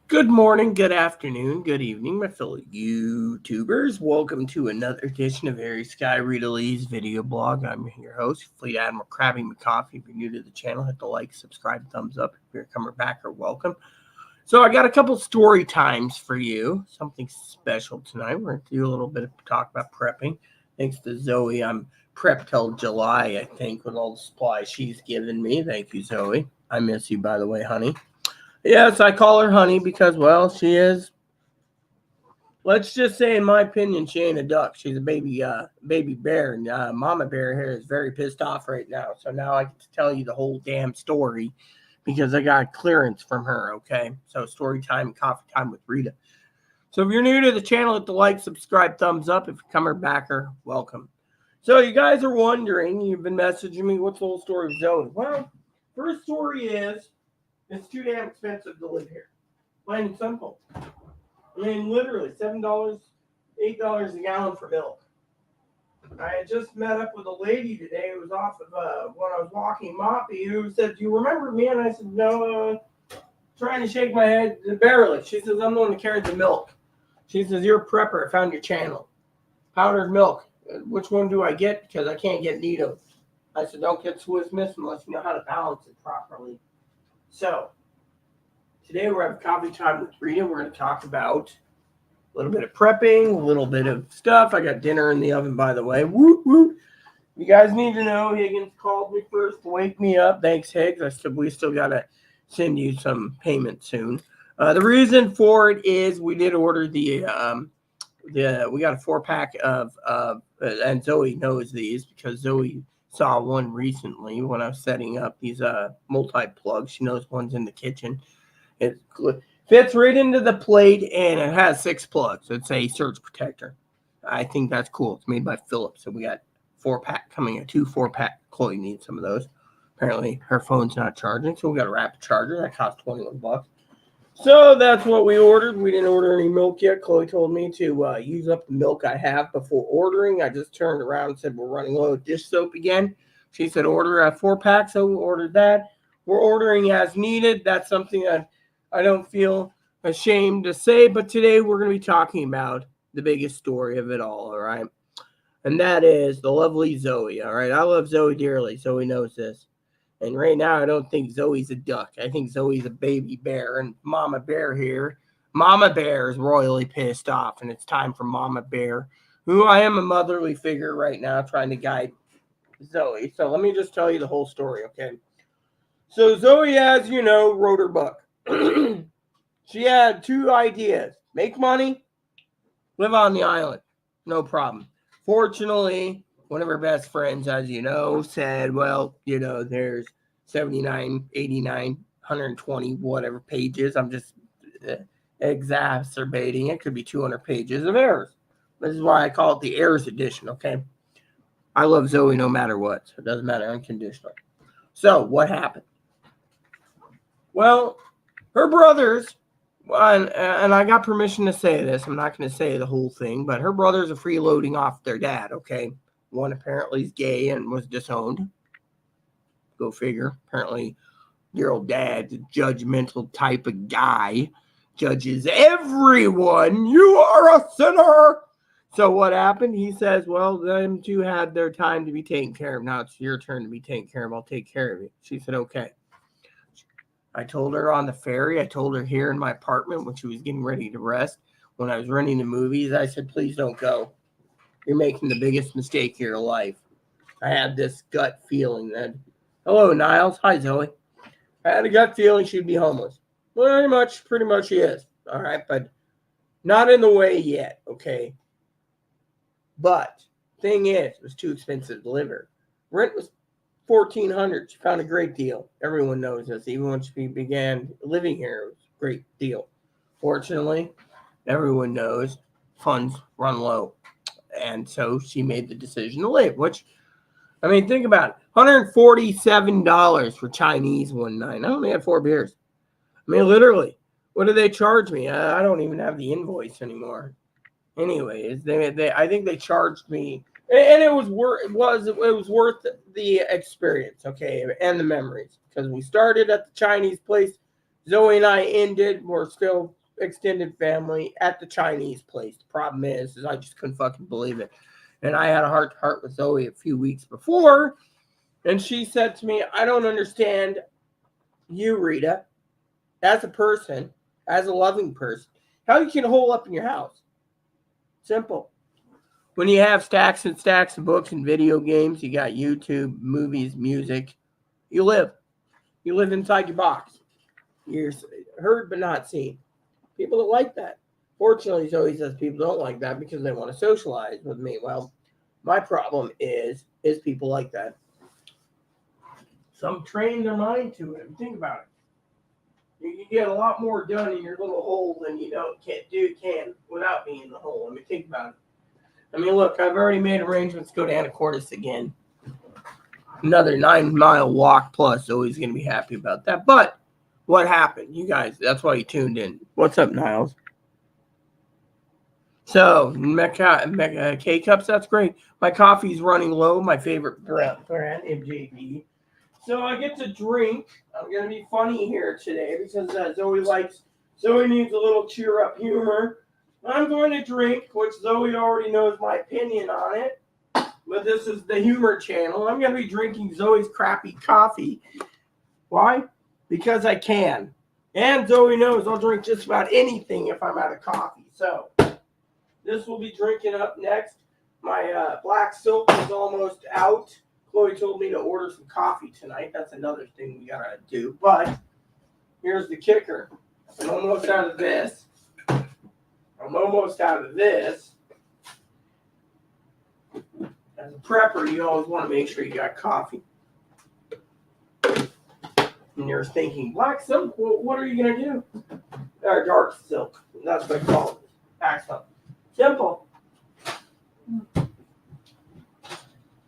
Good morning, good afternoon, good evening, my fellow YouTubers. Welcome to another edition of Airy Sky Rita Lee's video blog. I'm your host, Fleet Admiral Krabby McCoffee. If you're new to the channel, hit the like, subscribe, thumbs up. If you're coming back, or welcome. So I got a couple story times for you. Something special tonight. We're going to do a little bit of talk about prepping. Thanks to Zoe, I'm prepped till July, I think, with all the supplies she's given me. Thank you, Zoe. I miss you, by the way, honey. Yes, I call her honey because, well, she is. Let's just say, in my opinion, she ain't a duck. She's a baby bear, and Mama Bear here is very pissed off right now. So now I get to tell you the whole damn story because I got clearance from her. Okay, so story time, coffee time with Rita. So if you're new to the channel, hit the like, subscribe, thumbs up. If you're coming backer, welcome. So you guys are wondering, you've been messaging me, what's the whole story of Zoe? Well, first story is it's too damn expensive to live here. Plain and simple. I mean, literally, $7, $8 a gallon for milk. I had just met up with a lady today who was off of when I was walking Moppy, who said, "Do you remember me?" And I said, "No." Trying to shake my head, barely. She says, "I'm the one that carried the milk." She says, "You're a prepper. I found your channel. Powdered milk. Which one do I get? Because I can't get neither." I said, "Don't get Swiss Miss unless you know how to balance it properly." So, today we're having coffee time with Rita. We're going to talk about a little bit of prepping, a little bit of stuff. I got dinner in the oven, by the way. Woot, woot. You guys need to know Higgins called me first to wake me up. Thanks, Higgs. We still got to send you some payment soon. The reason for it is we did order we got a 4-pack of and Zoe knows these because Zoe saw one recently when I was setting up these multi-plugs. She knows one's in the kitchen. It fits right into the plate, and it has 6 plugs. It's a surge protector. I think that's cool. It's made by Philips. So we got 4-pack coming, a 4-pack. Chloe needs some of those. Apparently, her phone's not charging, so we got a rapid charger. That cost $21. So that's what we ordered. We didn't order any milk yet. Chloe told me to use up the milk I have before ordering. I just turned around and said, "We're running low of dish soap again." She said, "Order a 4-pack," so we ordered that. We're ordering as needed. That's something that I don't feel ashamed to say, but today we're going to be talking about the biggest story of it all right? And that is the lovely Zoe, all right? I love Zoe dearly. Zoe knows this. And right now, I don't think Zoe's a duck. I think Zoe's a baby bear. And Mama Bear here, Mama Bear is royally pissed off. And it's time for Mama Bear, who I am a motherly figure right now, trying to guide Zoe. So let me just tell you the whole story, okay? So Zoe, as you know, wrote her book. She had 2 ideas: make money, live on the island. No problem. Fortunately, one of her best friends, as you know, said, "Well, there's 79, 89, 120, whatever pages. I'm just exacerbating it. Could be 200 pages of errors." This is why I call it the errors edition, okay? I love Zoe no matter what. So it doesn't matter, unconditional. So what happened? Well, her brothers, and I got permission to say this. I'm not going to say the whole thing, but her brothers are freeloading off their dad, okay? One apparently is gay and was disowned. Go figure. Apparently, your old dad's a judgmental type of guy. Judges everyone. You are a sinner. So what happened? He says, "Well, them 2 had their time to be taken care of. Now it's your turn to be taken care of. I'll take care of you." She said, "Okay." I told her on the ferry. I told her here in my apartment when she was getting ready to rest. When I was renting the movies, I said, "Please don't go. You're making the biggest mistake of your life." I had this gut feeling that, hello, Niles. Hi, Zoe. I had a gut feeling she'd be homeless. Pretty much she is. All right, but not in the way yet, okay? But thing is, it was too expensive to live here. Rent was $1,400. She found a great deal. Everyone knows this. Even when she began living here, it was a great deal. Fortunately, everyone knows funds run low. And so she made the decision to leave, which, I mean, think about it. $147 for Chinese one night. I only had 4 beers. I mean, literally, what do they charge me? I don't even have the invoice anymore. Anyways, I think they charged me, and it was worth the experience, okay, and the memories, because we started at the Chinese place, Zoe and I ended. We're still extended family at the Chinese place. The problem is I just couldn't fucking believe it. And I had a heart to heart with Zoe a few weeks before. And she said to me, I don't understand you, Rita, as a person, as a loving person, how you can hole up in your house. Simple. When you have stacks and stacks of books and video games, you got YouTube, movies, music, you live. You live inside your box. You're heard but not seen. People don't like that. Fortunately, Zoe says people don't like that because they want to socialize with me. Well, my problem is people like that. Some train their mind to it. Think about it. You can get a lot more done in your little hole than you can without being in the hole. I mean, think about it. I mean, look, I've already made arrangements to go to Anacortes again. Another 9-mile walk plus. Zoe's going to be happy about that. But what happened? You guys, that's why you tuned in. What's up, Niles? So, K-Cups, that's great. My coffee's running low. My favorite brand, MJB. So I get to drink. I'm going to be funny here today because Zoe needs a little cheer up humor. I'm going to drink, which Zoe already knows my opinion on it. But this is the humor channel. I'm going to be drinking Zoe's crappy coffee. Why? Because I can. And Zoe knows I'll drink just about anything if I'm out of coffee. So this will be drinking up next. My black silk is almost out. Chloe told me to order some coffee tonight. That's another thing we gotta do. But here's the kicker. I'm almost out of this. As a prepper, you always want to make sure you got coffee. And you're thinking, black silk? Well, what are you going to do? Or dark silk. That's what I call it. Accent. Simple.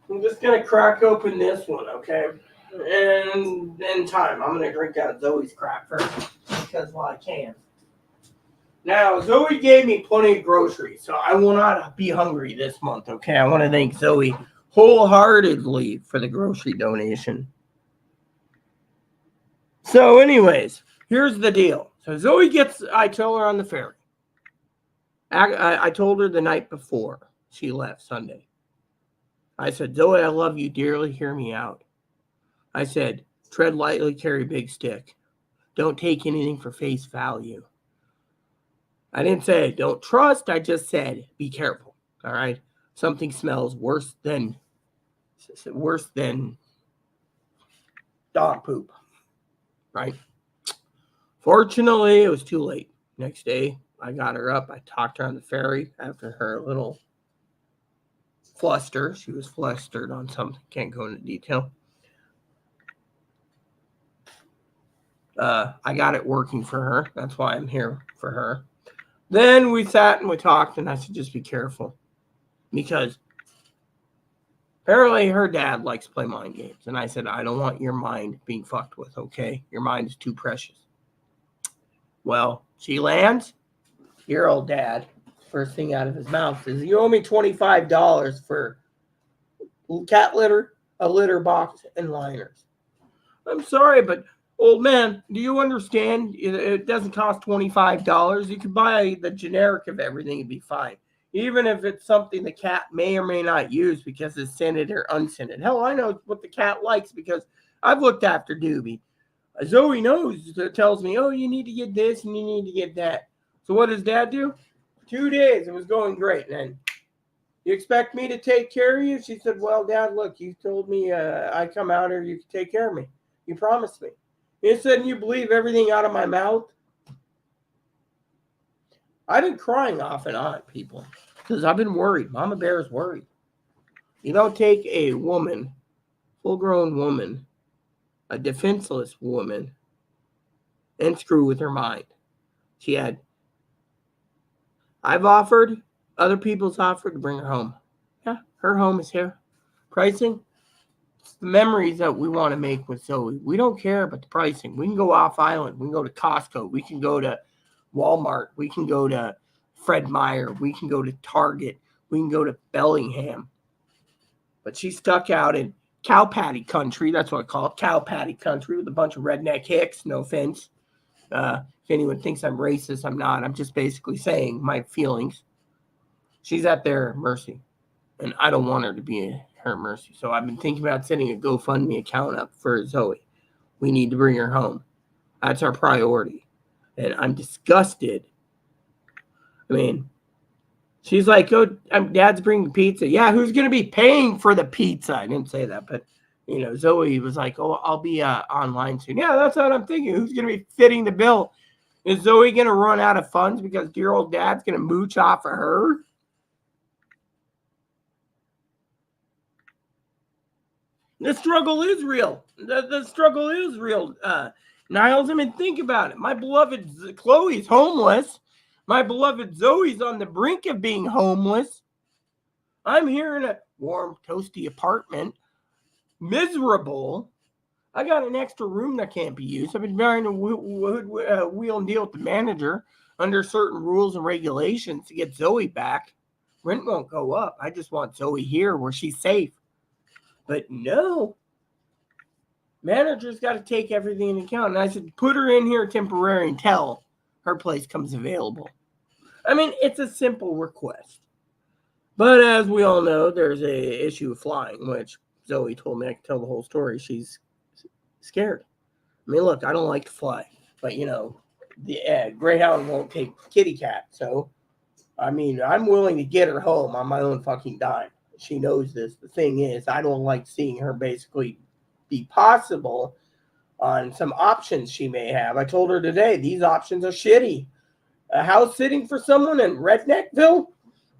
I'm just going to crack open this one, okay? And in time, I'm going to drink out of Zoe's crap first. Because, well, I can. Now, Zoe gave me plenty of groceries, so I will not be hungry this month, okay? I want to thank Zoe wholeheartedly for the grocery donation. So, anyways, here's the deal. So, I tell her on the ferry. I told her the night before she left Sunday. I said, Zoe, I love you dearly. Hear me out. I said, tread lightly, carry a big stick. Don't take anything for face value. I didn't say don't trust. I just said be careful. All right. Something smells worse than dog poop. Right. Fortunately, it was too late. Next day, I got her up. I talked to her on the ferry after her little fluster. She was flustered on something. Can't go into detail. I got it working for her. That's why I'm here for her. Then we sat and we talked, and I said, just be careful. Because apparently her dad likes to play mind games. And I said, I don't want your mind being fucked with, okay? Your mind is too precious. Well, she lands. Your old dad, first thing out of his mouth is, you owe me $25 for cat litter, a litter box, and liners. I'm sorry, but old man, do you understand? It doesn't cost $25. You could buy the generic of everything and be fine. Even if it's something the cat may or may not use because it's scented or unscented. Hell, I know what the cat likes because I've looked after Doobie. Zoe knows, tells me, oh, you need to get this and you need to get that. So what does Dad do? 2 days. It was going great. And then, you expect me to take care of you? She said, well, Dad, look, you told me I come out here, you could take care of me. You promised me. You said you believe everything out of my mouth. I've been crying off and on, people, because I've been worried. Mama Bear is worried. You don't take a woman, full-grown woman, a defenseless woman, and screw with her mind. I've offered, other people's offered to bring her home. Yeah, her home is here. Pricing? The memories that we want to make with Zoe. We don't care about the pricing. We can go off island. We can go to Costco. We can go to Walmart. We can go to Fred Meyer. We can go to Target. We can go to Bellingham. But she's stuck out in cow patty country. That's what I call it. Cow patty country with a bunch of redneck hicks. No offense. If anyone thinks I'm racist, I'm not. I'm just basically saying my feelings. She's at their mercy, and I don't want her to be at her mercy. So I've been thinking about setting a GoFundMe account up for Zoe. We need to bring her home. That's our priority. And I'm disgusted. I mean, she's like, "Oh, Dad's bringing pizza." Yeah, who's going to be paying for the pizza? I didn't say that, but Zoe was like, "Oh, I'll be online soon." Yeah, that's what I'm thinking. Who's going to be fitting the bill? Is Zoe going to run out of funds because dear old Dad's going to mooch off of her? The struggle is real. The struggle is real. Niles, I mean, think about it. My beloved Chloe's homeless. My beloved Zoe's on the brink of being homeless. I'm here in a warm, toasty apartment, miserable. I got an extra room that can't be used. I've been trying to wheel and deal with the manager under certain rules and regulations to get Zoe back. Rent won't go up. I just want Zoe here where she's safe. But no, manager's got to take everything into account. And I said, put her in here temporary until her place comes available. I mean, it's a simple request. But as we all know, there's a issue of flying, which Zoe told me I could tell the whole story. She's scared. I mean, look, I don't like to fly. But, the Greyhound won't take kitty cat. So, I mean, I'm willing to get her home on my own fucking dime. She knows this. The thing is, I don't like seeing her basically be possible on some options she may have. I told her today, these options are shitty. A house sitting for someone in Redneckville?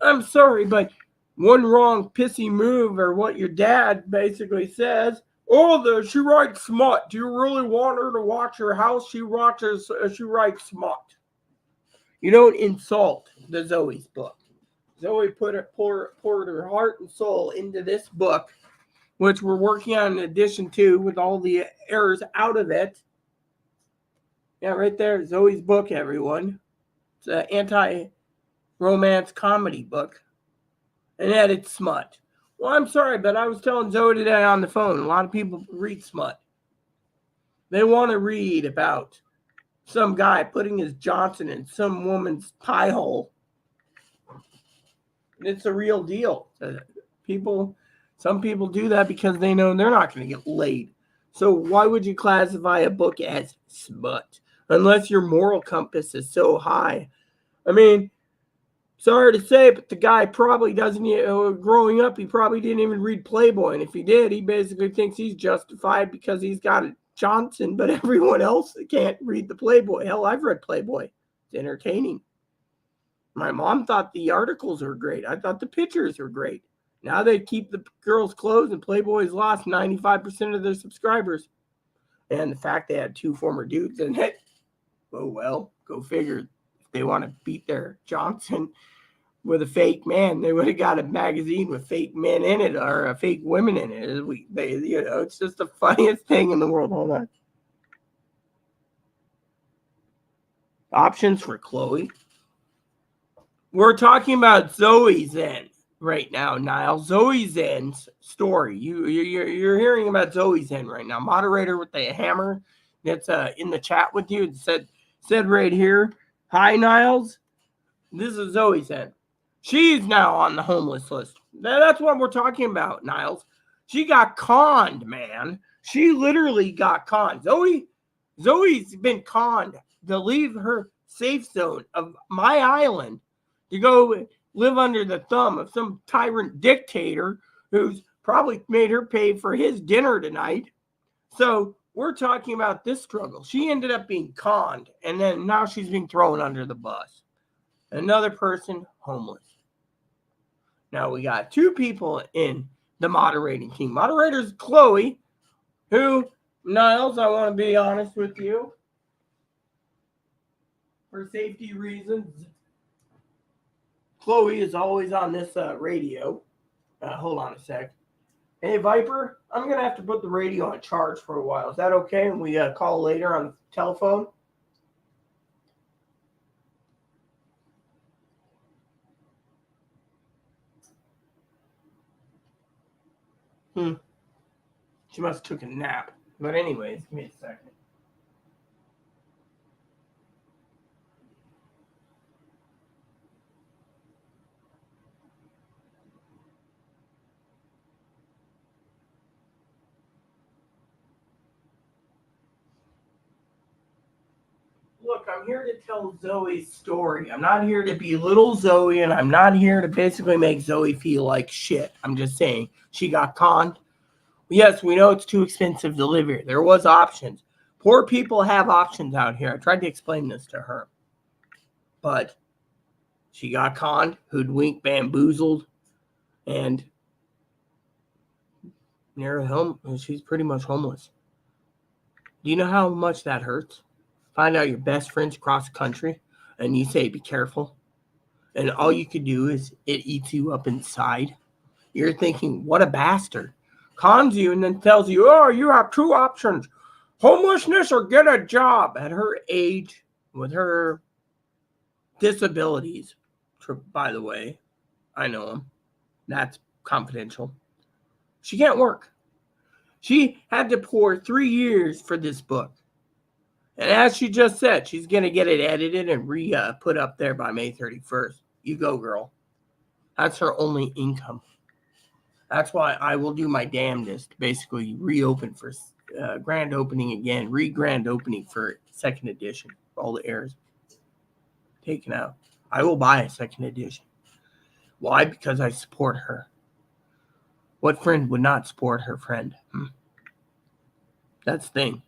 I'm sorry, but one wrong pissy move or what your dad basically says. Oh, she writes smut. Do you really want her to watch her house? She writes smut. You don't insult the Zoe's book. Zoe poured her heart and soul into this book, which we're working on in addition to with all the errors out of it. Yeah, right there, Zoe's book, everyone. It's an anti-romance comedy book. And that it's smut. Well, I'm sorry, but I was telling Zoe today on the phone, a lot of people read smut. They want to read about some guy putting his Johnson in some woman's pie hole. And it's a real deal. Some people do that because they know they're not going to get laid. So why would you classify a book as smut? Unless your moral compass is so high. I mean, sorry to say, but the guy probably doesn't, growing up, he probably didn't even read Playboy. And if he did, he basically thinks he's justified because he's got a Johnson, but everyone else can't read the Playboy. Hell, I've read Playboy. It's entertaining. My mom thought the articles were great. I thought the pictures were great. Now they keep the girls closed and Playboy's lost 95% of their subscribers. And the fact they had 2 former dudes in it, oh well, go figure. If they want to beat their Johnson with a fake man, they would have got a magazine with fake men in it or fake women in it. It's just the funniest thing in the world. Hold on. Options for Chloe. We're talking about Zoe's end right now, Niall. Zoe's end's story. You're hearing about Zoe's end right now. Moderator with the hammer that's in the chat with you said right here, "Hi, Niles. This is Zoe's end. She's now on the homeless list. That's what we're talking about, Niles. She got conned, man. She literally got conned. Zoe's been conned to leave her safe zone of my island to go live under the thumb of some tyrant dictator who's probably made her pay for his dinner tonight. So we're talking about this struggle. She ended up being conned, and then now she's being thrown under the bus. Another person homeless. Now we got 2 people in the moderating team. Moderator's Chloe, who, Niles, I want to be honest with you, for safety reasons, Chloe is always on this radio. Hold on a sec. Hey, Viper, I'm going to have to put the radio on charge for a while. Is that okay? And we call later on the telephone? She must have took a nap. But anyways, give me a second. Look, I'm here to tell Zoe's story. I'm not here to belittle Zoe, and I'm not here to basically make Zoe feel like shit. I'm just saying she got conned. Yes, we know it's too expensive to live here. There was options. Poor people have options out here. I tried to explain this to her. But she got conned, hoodwinked, bamboozled, and near home, she's pretty much homeless. Do you know how much that hurts? Find out your best friend's across the country, and you say, be careful. And all you could do is it eats you up inside. You're thinking, what a bastard. Cons you and then tells you, oh, you have two options, homelessness or get a job. At her age, with her disabilities, by the way, I know them. That's confidential. She can't work. She had to pour 3 years for this book. And as she just said, she's going to get it edited and put up there by May 31st. You go, girl. That's her only income. That's why I will do my damnedest to basically reopen for grand opening again, grand opening for second edition. All the errors taken out. I will buy a second edition. Why? Because I support her. What friend would not support her friend? That's the thing.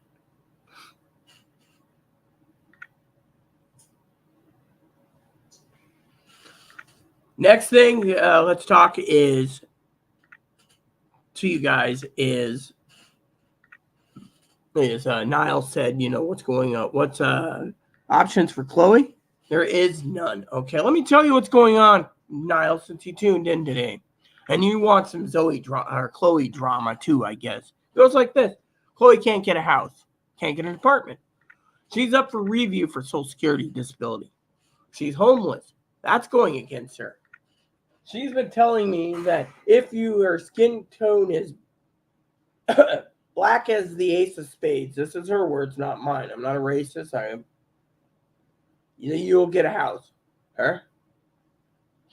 Next thing let's talk is to you guys is Niall said, you know, what's going on? What's options for Chloe? There is none. Okay, let me tell you what's going on, Niall, since you tuned in today. And you want some Chloe drama too, I guess. It goes like this. Chloe can't get a house, can't get an apartment. She's up for review for Social Security disability. She's homeless. That's going against her. She's been telling me that if your skin tone is black as the ace of spades, this is her words, not mine. I'm not a racist. You'll get a house. Her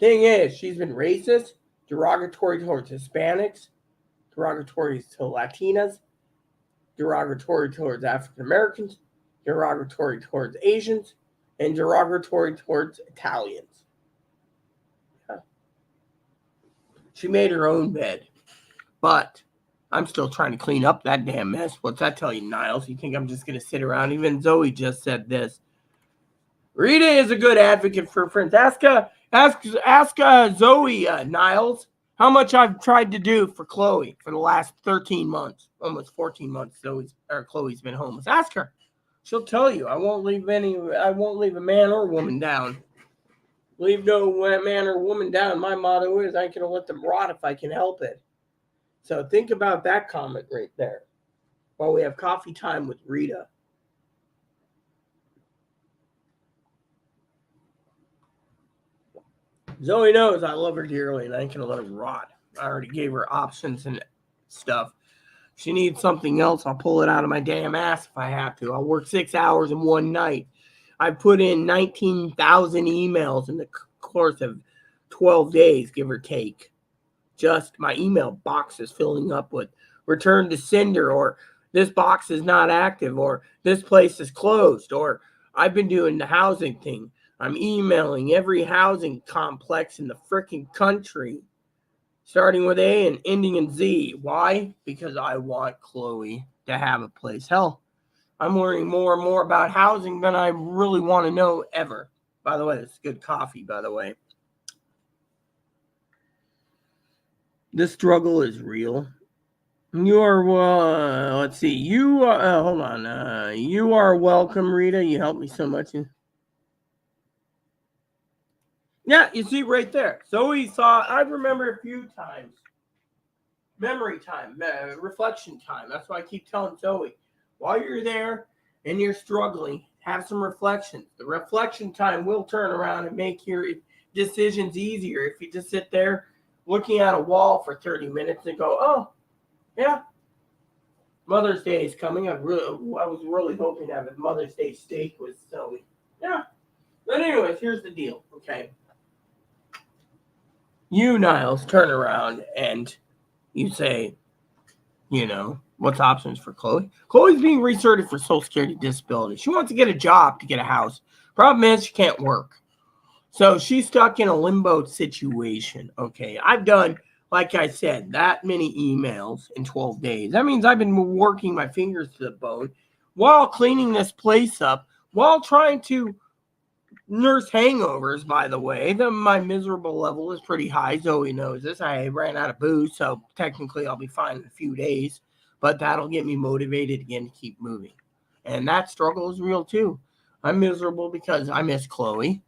thing is, she's been racist, derogatory towards Hispanics, derogatory to Latinas, derogatory towards African Americans, derogatory towards Asians, and derogatory towards Italians. She made her own bed, but I'm still trying to clean up that damn mess. What's that tell you, Niles? You think I'm just going to sit around? Even Zoe just said this. Rita is a good advocate for friends. Ask Zoe, Niles, how much I've tried to do for Chloe for the last 13 months, almost 14 months. Chloe's been homeless. Ask her. She'll tell you. I won't leave a man or woman down. Leave no man or woman down. My motto is I ain't going to let them rot if I can help it. So think about that comment right there while we have coffee time with Rita. Zoe knows I love her dearly and I ain't going to let her rot. I already gave her options and stuff. If she needs something else, I'll pull it out of my damn ass if I have to. I'll work 6 hours in one night. I put in 19,000 emails in the course of 12 days, give or take. Just my email box is filling up with return to sender, or this box is not active, or this place is closed, or I've been doing the housing thing. I'm emailing every housing complex in the freaking country, starting with A and ending in Z. Why? Because I want Chloe to have a place. Hell, I'm learning more and more about housing than I really want to know ever. By the way, this is good coffee, by the way. This struggle is real. You are, let's see. You are, hold on. You are welcome, Rita. You helped me so much. Yeah, you see right there. Zoe saw, I remember a few times. Memory time, reflection time. That's why I keep telling Zoe, while you're there and you're struggling, have some reflection. The reflection time will turn around and make your decisions easier. If you just sit there looking at a wall for 30 minutes and go, oh, yeah, Mother's Day is coming. I was really hoping to have a Mother's Day steak with Zoe. Yeah. But anyways, here's the deal, okay? You, Niles, turn around and you say, what's options for Chloe? Chloe's being recertified for Social Security disability. She wants to get a job to get a house. Problem is, she can't work. So she's stuck in a limbo situation. Okay, I've done, like I said, that many emails in 12 days. That means I've been working my fingers to the bone while cleaning this place up, while trying to nurse hangovers, by the way. My miserable level is pretty high. Zoe knows this. I ran out of booze, so technically I'll be fine in a few days. But that'll get me motivated again to keep moving. And that struggle is real too. I'm miserable because I miss Chloe.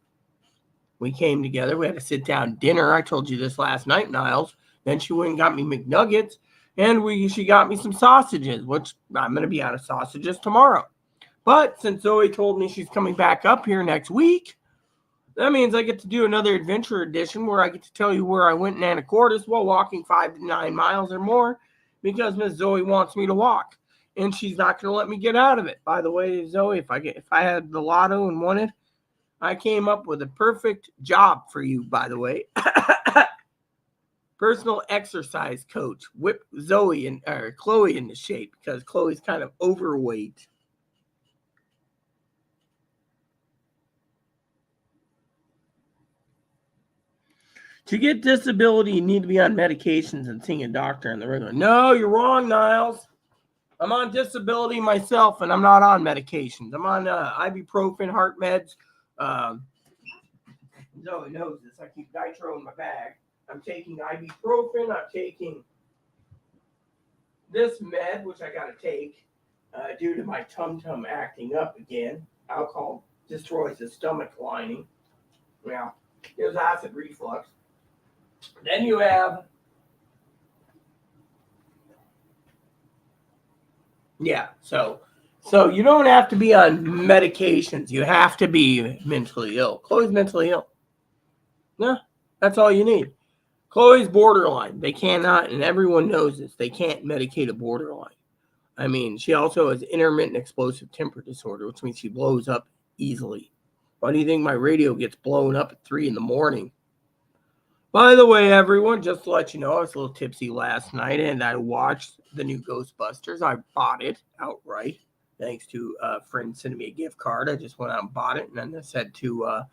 We came together. We had a sit-down dinner. I told you this last night, Niles. Then she went and got me McNuggets, and she got me some sausages, which I'm going to be out of sausages tomorrow. But since Zoe told me she's coming back up here next week, that means I get to do another adventure edition where I get to tell you where I went in Anacortes while walking 5 to 9 miles or more because Miss Zoe wants me to walk, and she's not going to let me get out of it. By the way, Zoe, if I had the lotto and won it, I came up with a perfect job for you, by the way. Personal exercise coach. Whip Chloe into shape because Chloe's kind of overweight. To get disability, you need to be on medications and seeing a doctor on the regular. No, you're wrong, Niles. I'm on disability myself, and I'm not on medications. I'm on ibuprofen, heart meds. Zoe knows this. I keep nitro in my bag. I'm taking ibuprofen. I'm taking this med, which I got to take due to my tum-tum acting up again. Alcohol destroys the stomach lining. Yeah, there's acid reflux. Then you have, so you don't have to be on medications. You have to be mentally ill. Chloe's mentally ill. No, that's all you need. Chloe's borderline. They cannot, and everyone knows this, they can't medicate a borderline. I mean, she also has intermittent explosive temper disorder, which means she blows up easily. Why do you think my radio gets blown up at 3 in the morning? By the way, everyone, just to let you know, I was a little tipsy last night, and I watched the new Ghostbusters. I bought it outright, thanks to a friend sending me a gift card. I just went out and bought it, and then I said to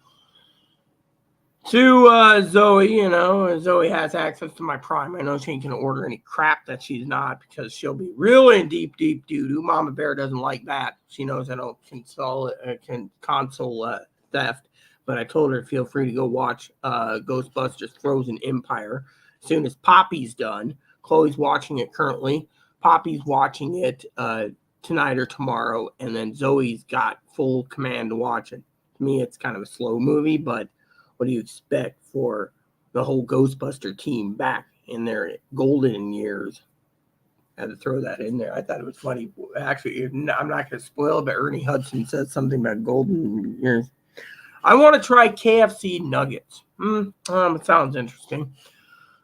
Zoe, Zoe has access to my Prime. I know she ain't going to order any crap that she's not because she'll be really in deep doo-doo. Mama Bear doesn't like that. She knows I don't console theft. But I told her to feel free to go watch Ghostbusters Frozen Empire as soon as Poppy's done. Chloe's watching it currently. Poppy's watching it tonight or tomorrow. And then Zoe's got full command to watch it. To me, it's kind of a slow movie, but what do you expect for the whole Ghostbuster team back in their golden years? I had to throw that in there. I thought it was funny. Actually, I'm not going to spoil it, but Ernie Hudson said something about golden years. I want to try KFC nuggets. It sounds interesting.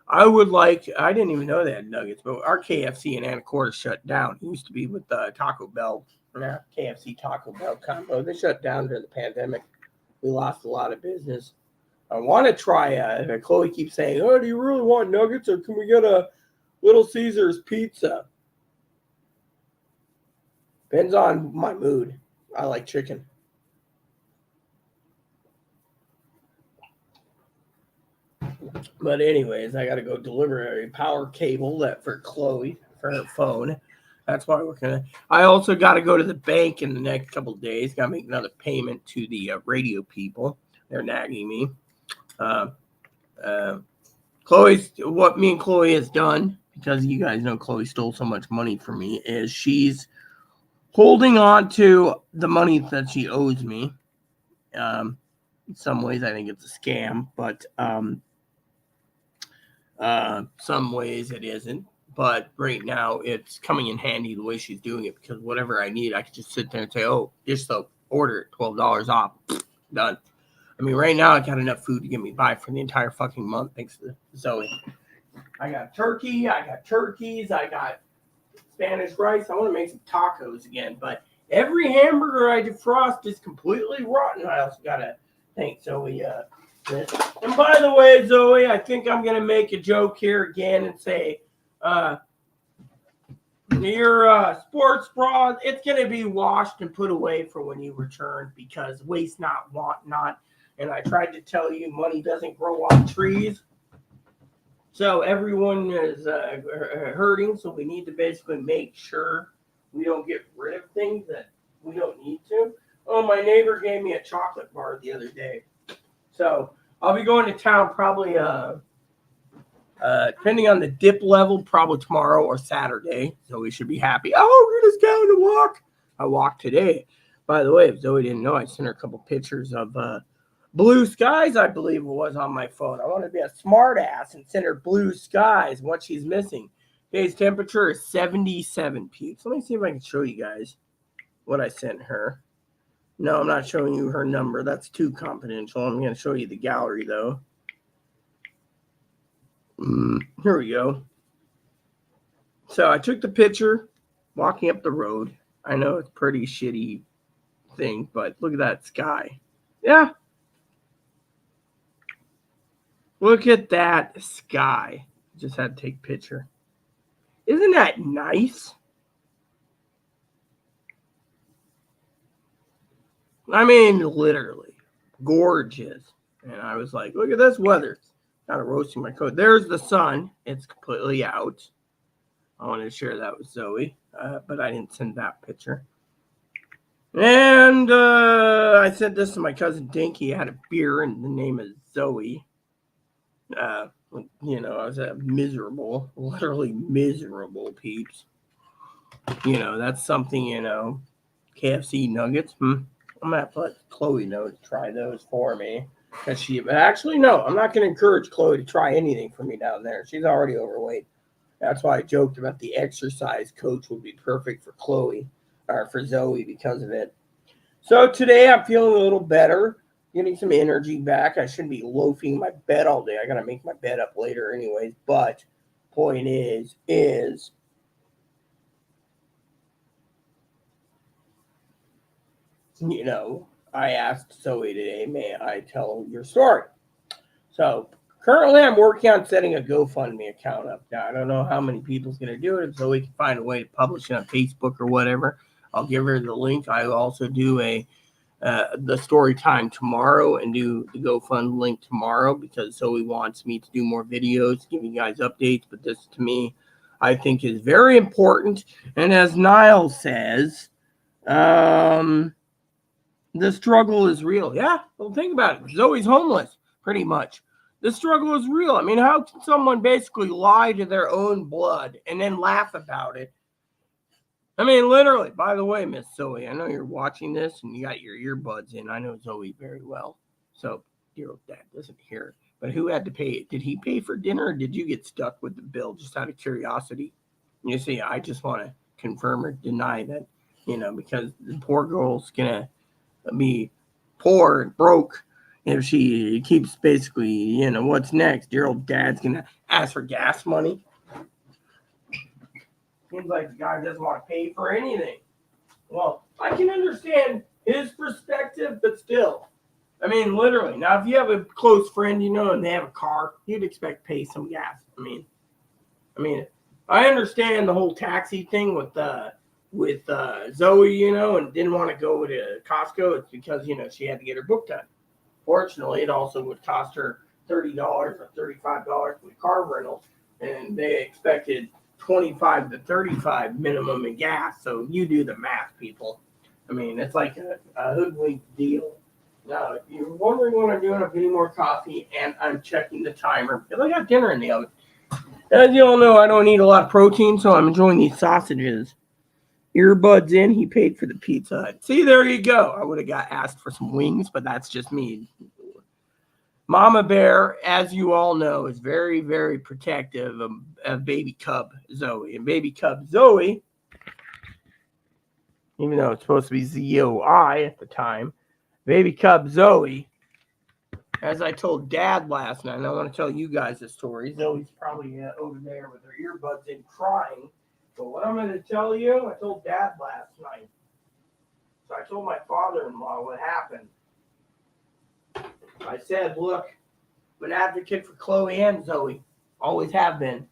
I didn't even know they had nuggets, but our KFC in Anacortes shut down. It used to be with Taco Bell, KFC Taco Bell combo. They shut down during the pandemic. We lost a lot of business. I want to try, Chloe keeps saying, oh, do you really want nuggets or can we get a Little Caesars pizza? Depends on my mood. I like chicken. But anyways, I got to go deliver a power cable for Chloe for her phone. That's why we're going to. I also got to go to the bank in the next couple of days. Got to make another payment to the radio people. They're nagging me. What me and Chloe has done, because you guys know Chloe stole so much money from me, is she's holding on to the money that she owes me. In some ways, I think it's a scam, but some ways it isn't. But right now, it's coming in handy the way she's doing it because whatever I need, I can just sit there and say, oh, dish soap, order it, $12 off, done. I mean, right now, I got enough food to get me by for the entire fucking month, thanks to Zoe. I got turkey, I got turkeys, I got Spanish rice. I want to make some tacos again, but every hamburger I defrost is completely rotten. I also got to thank Zoe. And by the way, Zoe, I think I'm going to make a joke here again and say, Your sports bra, it's going to be washed and put away for when you return because waste not, want not. And I tried to tell you money doesn't grow on trees. So everyone is hurting. So we need to basically make sure we don't get rid of things that we don't need to. Oh, my neighbor gave me a chocolate bar the other day. So I'll be going to town probably depending on the dip level, probably tomorrow or Saturday. So we should be happy. Oh, Rita's going to walk. I walked today. By the way, if Zoe didn't know, I sent her a couple pictures of blue skies, I believe it was, on my phone. I want to be a smart ass and send her blue skies, what she's missing. Today's temperature is 77 peeps. Let me see if I can show you guys what I sent her. No, I'm not showing you her number. That's too confidential. I'm going to show you the gallery, though. Here we go. So I took the picture walking up the road. I know it's a pretty shitty thing, but look at that sky. Yeah. Look at that sky. Just had to take a picture. Isn't that nice? I mean, literally. Gorgeous. And I was like, look at this weather. Kind of roasting my coat. There's the sun. It's completely out. I wanted to share that with Zoe, but I didn't send that picture. And I sent this to my cousin Dinky. I had a beer, and the name is Zoe. I was miserable, literally miserable, peeps. That's something, KFC nuggets. I'm going to have to let Chloe know to try those for me. Actually, no, I'm not going to encourage Chloe to try anything for me down there. She's already overweight. That's why I joked about the exercise coach would be perfect for Chloe or for Zoe because of it. So today I'm feeling a little better, getting some energy back. I shouldn't be loafing in my bed all day. I got to make my bed up later anyways. But point is, I asked Zoe today, may I tell your story? So currently I'm working on setting a GoFundMe account up. Now, I don't know how many people's going to do it. If Zoe can find a way to publish it on Facebook or whatever, I'll give her the link. I will also do the story time tomorrow and do the GoFund link tomorrow because Zoe wants me to do more videos, giving you guys updates. But this, to me, I think is very important. And as Niall says, the struggle is real. Yeah, well, think about it. Zoe's homeless, pretty much. The struggle is real. I mean, how can someone basically lie to their own blood and then laugh about it? I mean, literally. By the way, Miss Zoe, I know you're watching this and you got your earbuds in. I know Zoe very well. So, dear old dad doesn't hear it. But who had to pay it? Did he pay for dinner or did you get stuck with the bill just out of curiosity? You see, I just want to confirm or deny that, because the poor girl's going to be poor and broke if she keeps basically, what's next? Your old dad's going to ask for gas money. Seems like the guy doesn't want to pay for anything. Well, I can understand his perspective, but still. I mean, literally. Now, if you have a close friend, and they have a car, you'd expect to pay some gas. I mean, I understand the whole taxi thing with Zoe, and didn't want to go to Costco. It's because, she had to get her book done. Fortunately, it also would cost her $30 or $35 for the car rental, and they expected $25 to $35 minimum in gas. So you do the math, people. I mean, it's like a hoodwinked deal. Now, if you're wondering what I'm doing, I'm getting more coffee, and I'm checking the timer because I got dinner in the oven. As you all know, I don't eat a lot of protein, so I'm enjoying these sausages. Earbuds in, he paid for the Pizza. See, there you go. I would have got asked for some wings, but that's just me. Mama Bear, as you all know, is very, very protective of baby cub Zoe. And baby cub Zoe, even though it's supposed to be ZOI at the time, baby cub Zoe, as I told Dad last night, and I want to tell you guys the story. Zoe's probably over there with her earbuds in crying. But what I'm going to tell you, I told Dad last night. So I told my father-in-law what happened. I said, look, I'm an advocate for Chloe and Zoe. Always have been.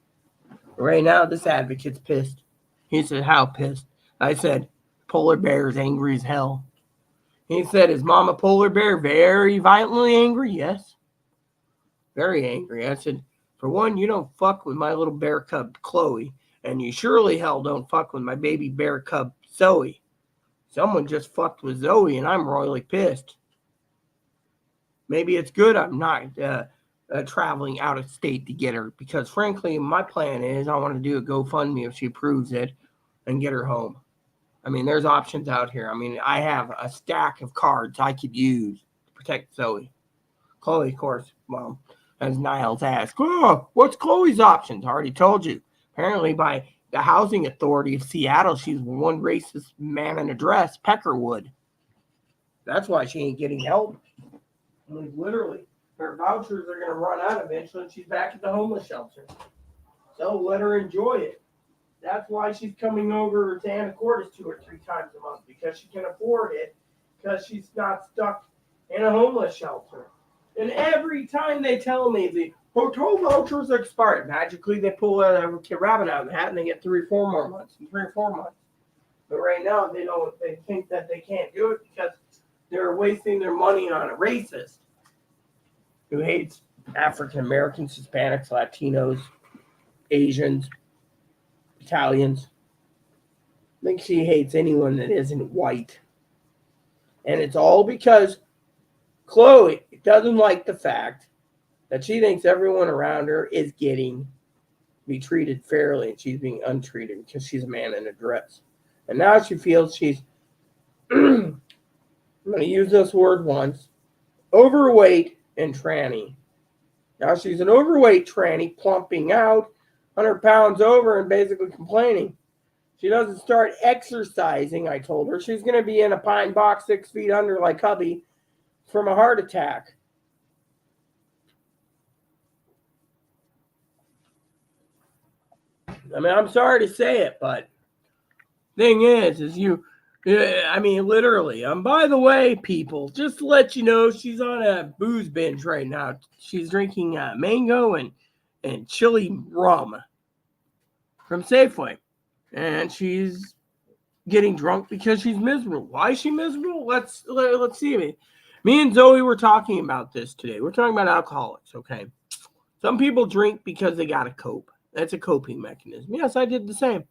Right now, this advocate's pissed. He said, how pissed? I said, polar bear is angry as hell. He said, is Mama Polar Bear very violently angry? Yes. Very angry. I said, for one, you don't fuck with my little bear cub, Chloe, and you surely hell don't fuck with my baby bear cub, Zoe. Someone just fucked with Zoe, and I'm royally pissed. Maybe it's good I'm not traveling out of state to get her, because frankly, my plan is I want to do a GoFundMe if she approves it and get her home. I mean, there's options out here. I mean, I have a stack of cards I could use to protect Zoe. Chloe, of course, well, as Niles asked, oh, what's Chloe's options? I already told you. Apparently, by the Housing Authority of Seattle, she's one racist man in a dress, Peckerwood. That's why she ain't getting help. I mean, literally, her vouchers are going to run out eventually, and she's back at the homeless shelter. So let her enjoy it. That's why she's coming over to Anacortes 2 or 3 times a month, because she can afford it, because she's not stuck in a homeless shelter. And every time they tell me the hotel vouchers are expired, magically they pull a rabbit out of the hat and they get 3 or 4 more months and 3 or 4 months. But right now they think that they can't do it because they're wasting their money on a racist who hates African Americans, Hispanics, Latinos, Asians, Italians. I think she hates anyone that isn't white. And it's all because Chloe doesn't like the fact that she thinks everyone around her is getting to be treated fairly and she's being untreated because she's a man in a dress. And now she feels she's, I'm going to use this word once, overweight and tranny. Now she's an overweight tranny plumping out 100 pounds over and basically complaining. She doesn't start exercising, I told her. She's going to be in a pine box 6 feet under like hubby from a heart attack. I mean, I'm sorry to say it, but thing is I mean, literally. By the way, people, just to let you know, she's on a booze binge right now. She's drinking mango and chili rum from Safeway. And she's getting drunk because she's miserable. Why is she miserable? Let's see. Me and Zoe were talking about this today. We're talking about alcoholics, okay? Some people drink because they got to cope. That's a coping mechanism. Yes, I did the same.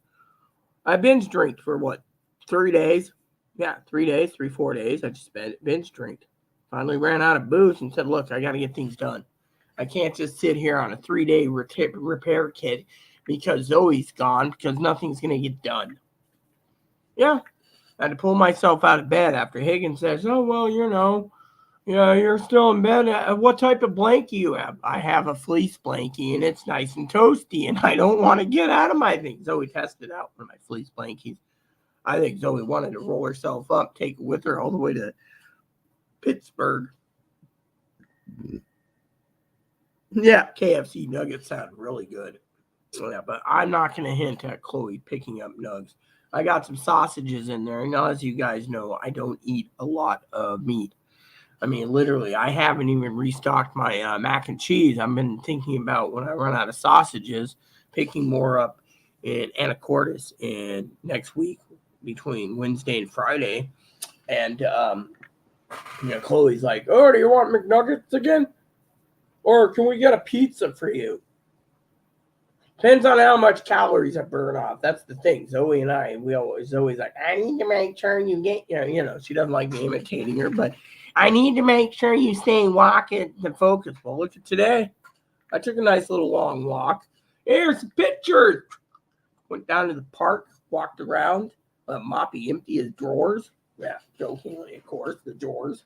I binge drank for 3 days? Yeah, 3 days, 4 days. I just binge drank. Finally ran out of booze and said, look, I got to get things done. I can't just sit here on a 3-day repair kit because Zoe's gone, because nothing's going to get done. Yeah, I had to pull myself out of bed after Higgins says, oh, well, you're still in bed. What type of blankie you have? I have a fleece blankie, and it's nice and toasty, and I don't want to get out of my thing. Zoe tested out one of my fleece blankies. I think Zoe wanted to roll herself up, take it with her all the way to Pittsburgh. Yeah, KFC nuggets sound really good. Yeah, but I'm not going to hint at Chloe picking up nugs. I got some sausages in there, and as you guys know, I don't eat a lot of meat. I mean, literally, I haven't even restocked my mac and cheese. I've been thinking about when I run out of sausages, picking more up in Anacortes and next week between Wednesday and Friday. And, Chloe's like, oh, do you want McNuggets again? Or can we get a pizza for you? Depends on how much calories I burn off. That's the thing. Zoe and I, Zoe's like, I need to make sure you get, she doesn't like me imitating her, but I need to make sure you stay walking the focus. Well, look at today. I took a nice little long walk. Here's some pictures. Went down to the park, walked around. Moppy empty his drawers. Yeah, jokingly, of course, the drawers.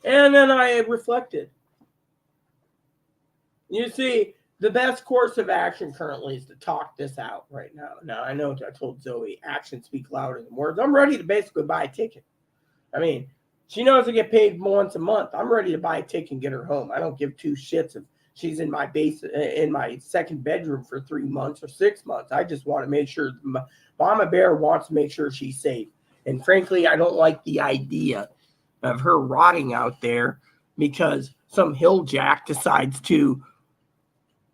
And then I reflected. You see, the best course of action currently is to talk this out right now. Now, I know I told Zoe, actions speak louder than words. I'm ready to basically buy a ticket. I mean, she knows I get paid once a month. I'm ready to buy a ticket and get her home. I don't give 2 shits if she's in my second bedroom for 3 months or 6 months. I just want to make sure Mama Bear wants to make sure she's safe. And frankly, I don't like the idea of her rotting out there because some hill jack decides to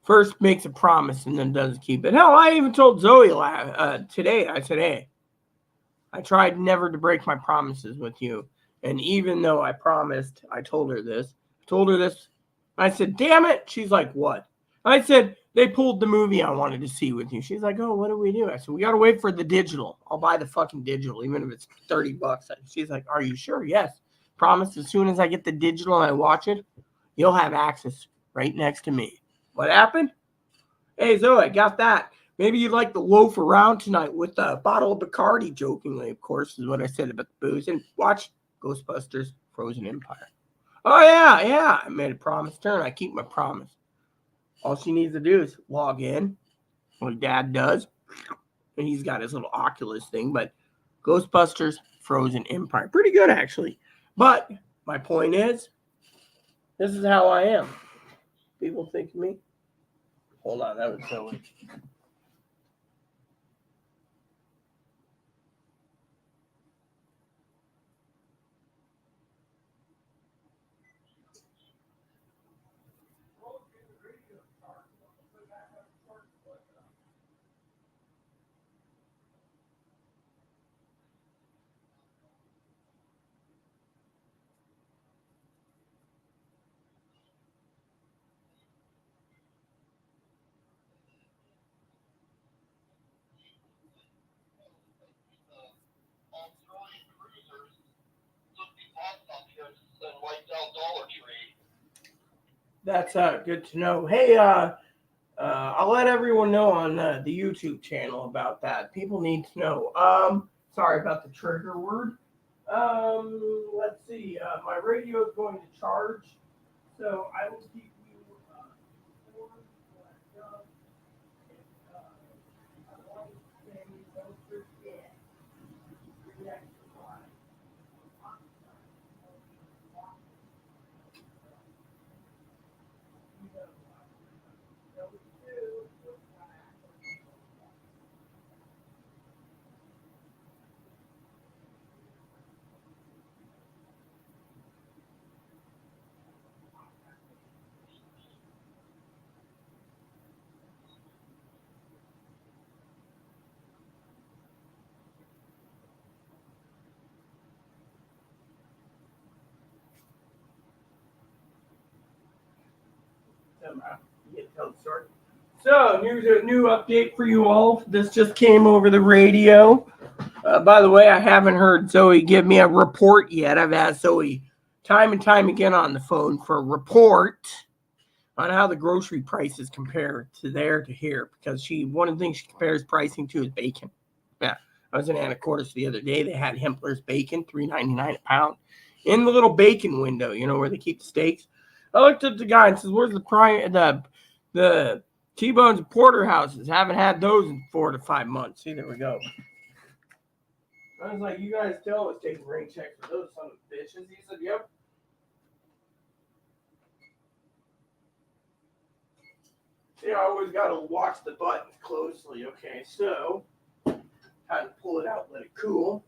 first makes a promise and then doesn't keep it. Hell, I even told Zoe today, I said, hey, I tried never to break my promises with you. And even though I promised, I told her this. I said, damn it. She's like, what? I said, they pulled the movie I wanted to see with you. She's like, oh, what do we do? I said, we got to wait for the digital. I'll buy the fucking digital, even if it's $30. She's like, are you sure? Yes. Promise as soon as I get the digital and I watch it, you'll have access right next to me. What happened? Hey, Zoe, I got that. Maybe you'd like to loaf around tonight with a bottle of Bacardi, jokingly, of course, is what I said about the booze. And watch Ghostbusters Frozen Empire. Oh, yeah. I made a promise to her, and I keep my promise. All she needs to do is log in, like Dad does. And he's got his little Oculus thing, but Ghostbusters Frozen Empire. Pretty good, actually. But my point is, this is how I am. People think of me. Hold on, that was silly. That's good to know. Hey, I'll let everyone know on the YouTube channel about that. People need to know. Sorry about the trigger word. Let's see. My radio is going to charge, so I will keep you informed. So, new update for you all. This just came over the radio. By the way, I haven't heard Zoe give me a report yet. I've asked Zoe time and time again on the phone for a report on how the grocery prices compare to here, because one of the things she compares pricing to is bacon. Yeah, I was in Anacortes the other day. They had Hempler's bacon, $3.99 a pound, in the little bacon window, where they keep the steaks. I looked at the guy and says, "Where's the T-bones and porterhouses? Haven't had those in 4 to 5 months." See, there we go. I was like, "You guys tell us taking rain checks for those son of bitches." He said, "Yep." I always got to watch the buttons closely. Okay, so time to pull it out, let it cool,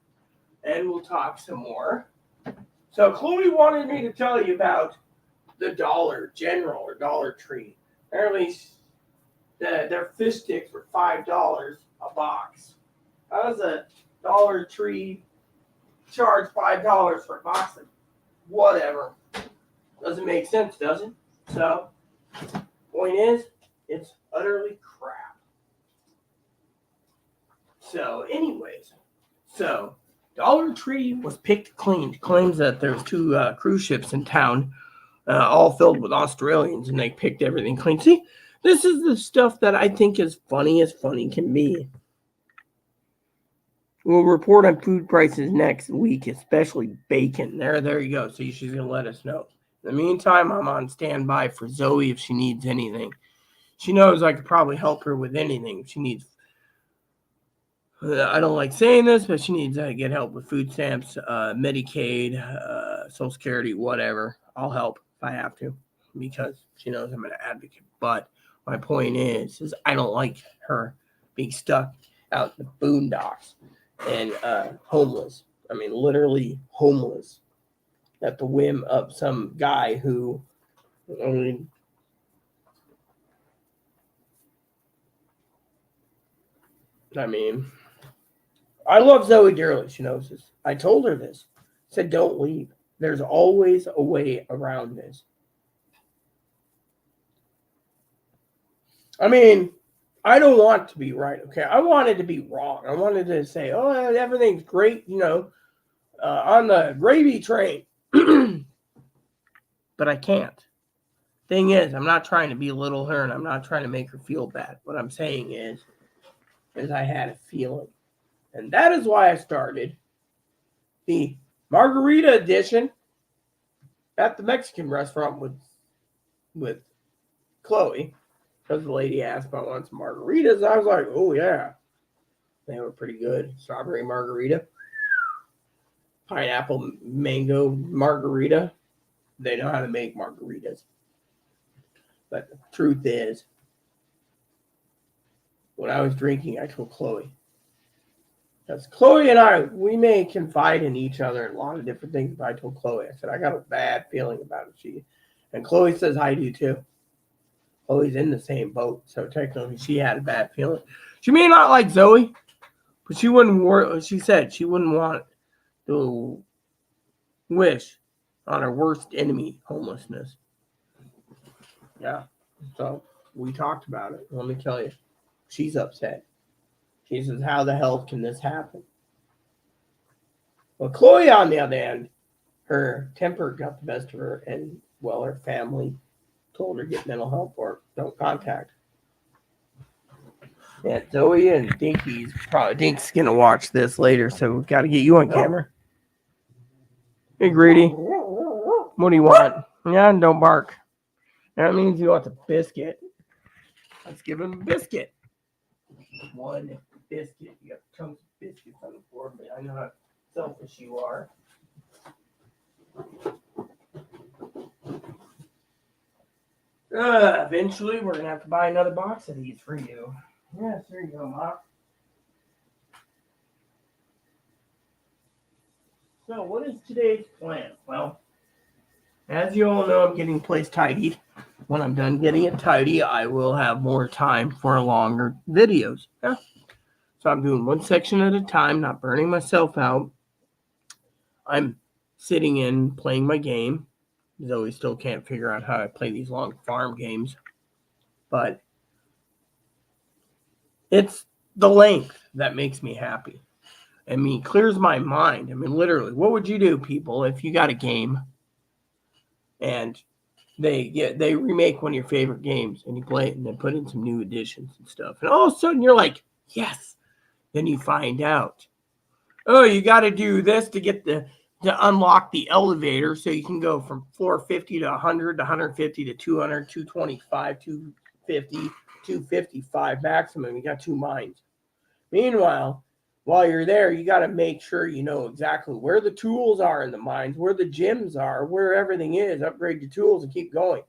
and we'll talk some more. So Chloe wanted me to tell you about the Dollar General or Dollar Tree. Apparently, their fish sticks were $5 a box. How does a Dollar Tree charge $5 for a box? Whatever. Doesn't make sense, does it? So, point is, it's utterly crap. So, anyways, Dollar Tree was picked clean. Claims that there's 2 cruise ships in town, all filled with Australians, and they picked everything clean. See, this is the stuff that I think is funny as funny can be. We'll report on food prices next week, especially bacon. There you go. See, she's going to let us know. In the meantime, I'm on standby for Zoe if she needs anything. She knows I could probably help her with anything if she needs. I don't like saying this, but she needs to get help with food stamps, Medicaid, Social Security, whatever. I'll help if I have to, because she knows I'm an advocate. But my point is I don't like her being stuck out in the boondocks and homeless. I mean, literally homeless at the whim of some guy who, I mean, I love Zoe dearly. She knows this. I told her this. I said, don't leave. There's always a way around this. I mean, I don't want to be right, okay? I wanted to be wrong. I wanted to say, oh, everything's great, on the gravy train. But I can't. Thing is, I'm not trying to belittle her and I'm not trying to make her feel bad. What I'm saying is I had a feeling. And that is why I started the margarita edition at the Mexican restaurant with Chloe. Because the lady asked if I wanted some margaritas. I was like, oh yeah. They were pretty good. Strawberry margarita. Pineapple mango margarita. They know how to make margaritas. But the truth is, when I was drinking, I told Chloe. Because Chloe and I, we may confide in each other in a lot of different things. But I told Chloe, I said, I got a bad feeling about it. And Chloe says, I do too. Chloe's in the same boat. So technically, she had a bad feeling. She may not like Zoe, but she said she wouldn't want to wish on her worst enemy, homelessness. Yeah. So we talked about it. Let me tell you, she's upset. She says, how the hell can this happen? Well, Chloe, on the other hand, her temper got the best of her, and, well, her family told her get mental help or don't contact. Yeah, Zoe and Dink's going to watch this later, so we've got to get you on camera. Hey, Greedy. What do you want? Yeah, don't bark. That means you want a biscuit. Let's give him a biscuit. One biscuit. You got chunks of biscuits on the floor, but I know how selfish you are. Eventually, we're going to have to buy another box of these for you. Yes, there you go, Ma. So, what is today's plan? Well, as you all know, I'm getting the place tidied. When I'm done getting it tidy, I will have more time for longer videos. Yeah. So I'm doing one section at a time, not burning myself out. I'm sitting in, playing my game. Zoe still can't figure out how to play these long farm games. But it's the length that makes me happy. I mean, clears my mind. I mean, literally, what would you do, people, if you got a game and they remake one of your favorite games and you play it and then put in some new additions and stuff, and all of a sudden you're like, yes. Then you find out, oh, you got to do this to unlock the elevator so you can go from floor 50 to 100 to 150 to 200, 225, 250, 255 maximum. You got 2 mines. Meanwhile, while you're there, you got to make sure you know exactly where the tools are in the mines, where the gyms are, where everything is, upgrade your tools and keep going.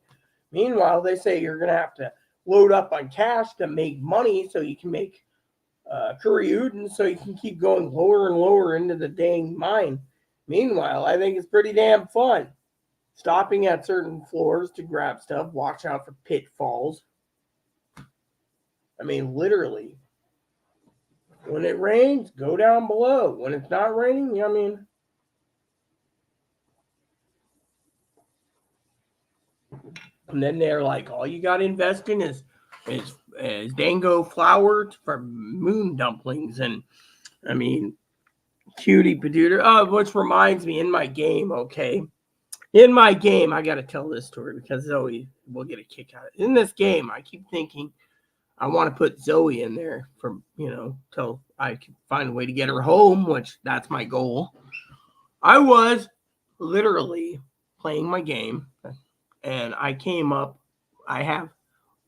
Meanwhile, they say you're going to have to load up on cash to make money so you can make curry udon so you can keep going lower and lower into the dang mine. Meanwhile, I think it's pretty damn fun. Stopping at certain floors to grab stuff, watch out for pitfalls. I mean, literally. When it rains, go down below. When it's not raining, I mean, and then they're like, all you got to invest in is dango flour for moon dumplings. And I mean, cutie padooter. Which reminds me, in my game, okay? In my game, I got to tell this story because Zoe will get a kick out of it. In this game, I keep thinking I want to put Zoe in there for, till I can find a way to get her home, which that's my goal. I was literally playing my game and I came up. I have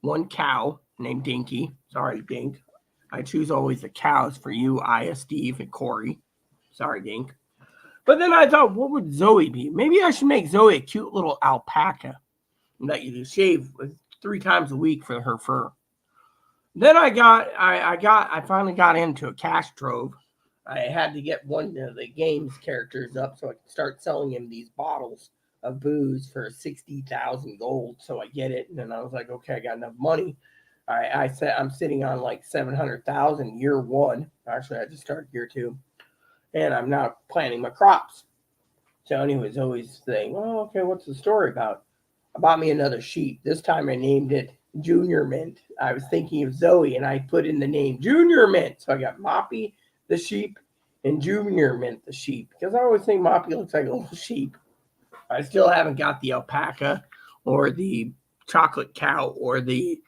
one cow named Dinky. Sorry, Dink. I choose always the cows for you, Aya, Steve, and Corey. Sorry, Dink. But then I thought, what would Zoe be? Maybe I should make Zoe a cute little alpaca that you shave 3 times a week for her fur. Then I finally got into a cash trove. I had to get one of the game's characters up so I could start selling him these bottles of booze for 60,000 gold. So I get it. And then I was like, okay, I got enough money. I said I'm sitting on like 700,000 year one. Actually, I just started year two, and I'm now planting my crops. Tony was always saying, "Well, okay, what's the story about?" I bought me another sheep. This time I named it Junior Mint. I was thinking of Zoe, and I put in the name Junior Mint. So I got Moppy the sheep and Junior Mint the sheep because I always think Moppy looks like a little sheep. I still haven't got the alpaca or the chocolate cow or the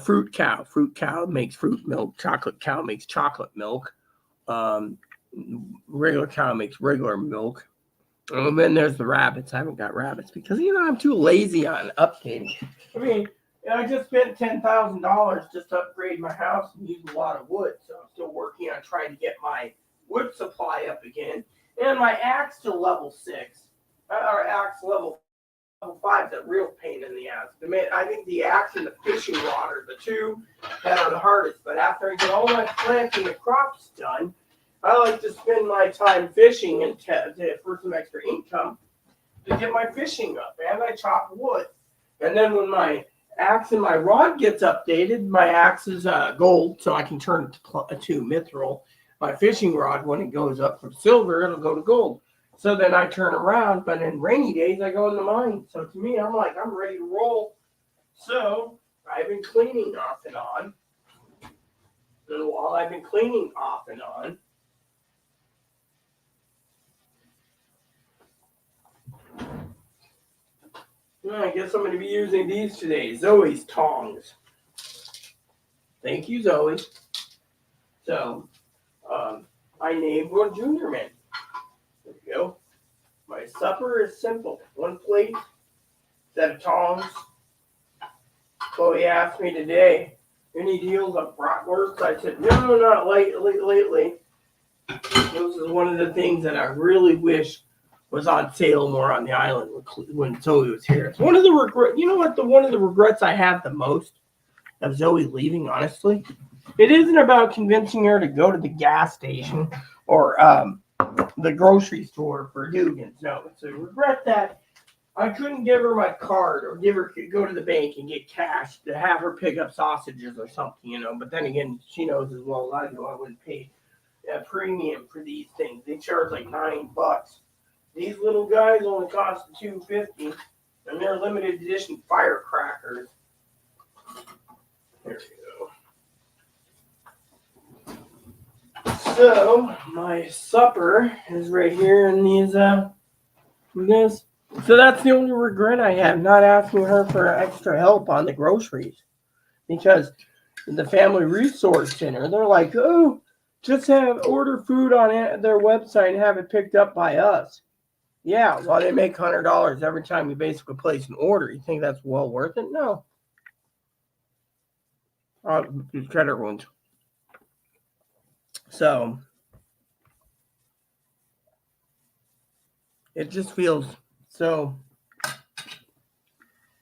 fruit cow. Fruit cow makes fruit milk. Chocolate cow makes chocolate milk. Um, Regular cow makes regular milk. And then there's the rabbits. I haven't got rabbits because I'm too lazy on updating. I mean, I just spent $10,000 just to upgrade my house and use a lot of wood. So I'm still working on trying to get my wood supply up again. And my axe to level 6. Or axe level 5 is a real pain in the ass. I think the axe and the fishing rod are the two that are the hardest. But after I get all my planting and crops done, I like to spend my time fishing and for some extra income to get my fishing up. And I chop wood. And then when my axe and my rod gets updated, my axe is gold, so I can turn it to mithril. My fishing rod, when it goes up from silver, it'll go to gold. So then I turn around, but in rainy days, I go in the mine. So to me, I'm ready to roll. So I've been cleaning off and on. And while I've been cleaning off and on, I guess I'm going to be using these today. Zoe's tongs. Thank you, Zoe. So, I named one Junior Mint. There we go. My supper is simple. One plate, set of tongs. Chloe asked me today, any deals on bratwurst? I said, no, not lately. This is one of the things that I really wish was on sale more on the island when Zoe was here. It's one of the regrets. You know what? One of the regrets I have the most of Zoe leaving, honestly, it isn't about convincing her to go to the gas station or the grocery store for Dugan's. No, it's a regret that I couldn't give her my card or go to the bank and get cash to have her pick up sausages or something, But then again, she knows as well as I do I wouldn't pay a premium for these things. They charge like $9. These little guys only cost $2.50, and they're limited edition firecrackers. There we go. So my supper is right here in this. So that's the only regret I have, not asking her for extra help on the groceries, because the Family Resource Center, they're like, oh, just order food on their website and have it picked up by us. Yeah, well, they make $100 every time you basically place an order. You think that's well worth it? No. These credit wounds. So it just feels so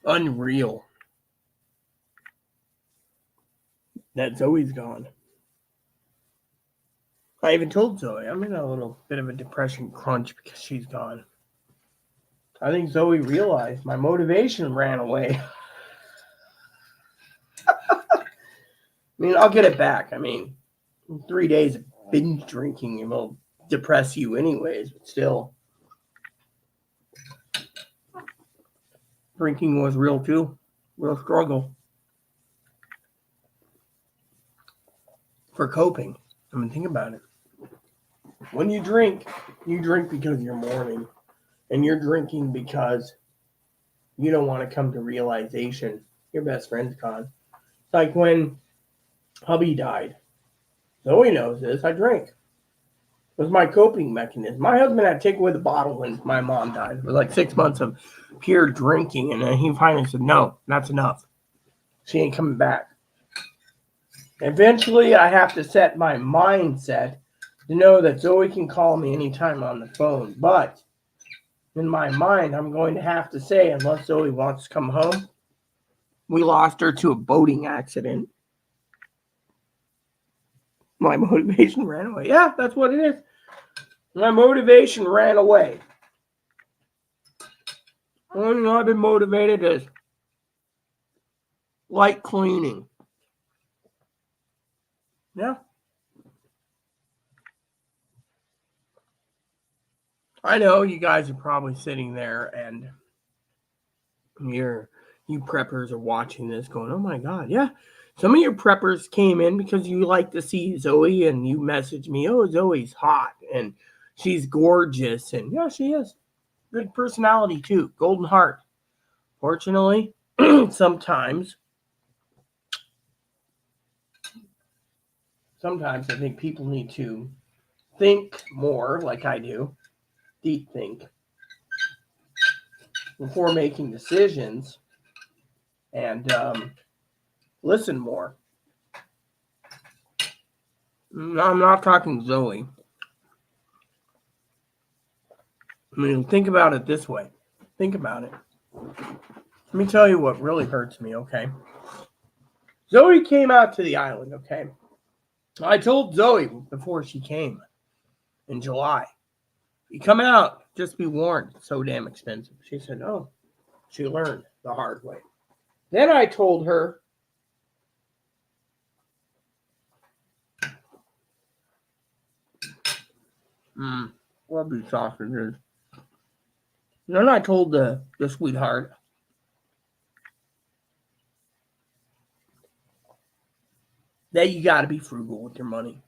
unreal that Zoe's gone. I even told Zoe I'm in a little bit of a depression crunch because she's gone. I think Zoe realized my motivation ran away. I mean, I'll get it back. I mean, 3 days of binge drinking will depress you anyways, but still. Drinking was real too. Real struggle. For coping. I mean, think about it. When you drink because you're mourning. And you're drinking because you don't want to come to realization your best friend's gone. It's like when hubby died. Zoe knows this. I drank. It was my coping mechanism. My husband had to take away the bottle when my mom died. It was like 6 months of pure drinking. And then he finally said, no, that's enough. She ain't coming back. Eventually, I have to set my mindset to know that Zoe can call me anytime on the phone. But in my mind, I'm going to have to say, unless Zoe wants to come home, we lost her to a boating accident. My motivation ran away. Yeah, that's what it is. My motivation ran away. I've been motivated as light cleaning. Yeah. I know you guys are probably sitting there and you preppers are watching this going, oh my God, yeah. Some of your preppers came in because you like to see Zoe and you messaged me, oh, Zoe's hot and she's gorgeous. And yeah, she is. Good personality too. Golden heart. Fortunately, sometimes I think people need to think more like I do, deep think, before making decisions and listen more. I'm not talking Zoe. I mean, think about it this way. Think about it. Let me tell you what really hurts me, okay? Zoe came out to the island, okay? I told Zoe before she came in July, you come out, just be warned, it's so damn expensive. She said, oh, she learned the hard way. Then I told her, love these sausages. Then I told the sweetheart, that you got to be frugal with your money.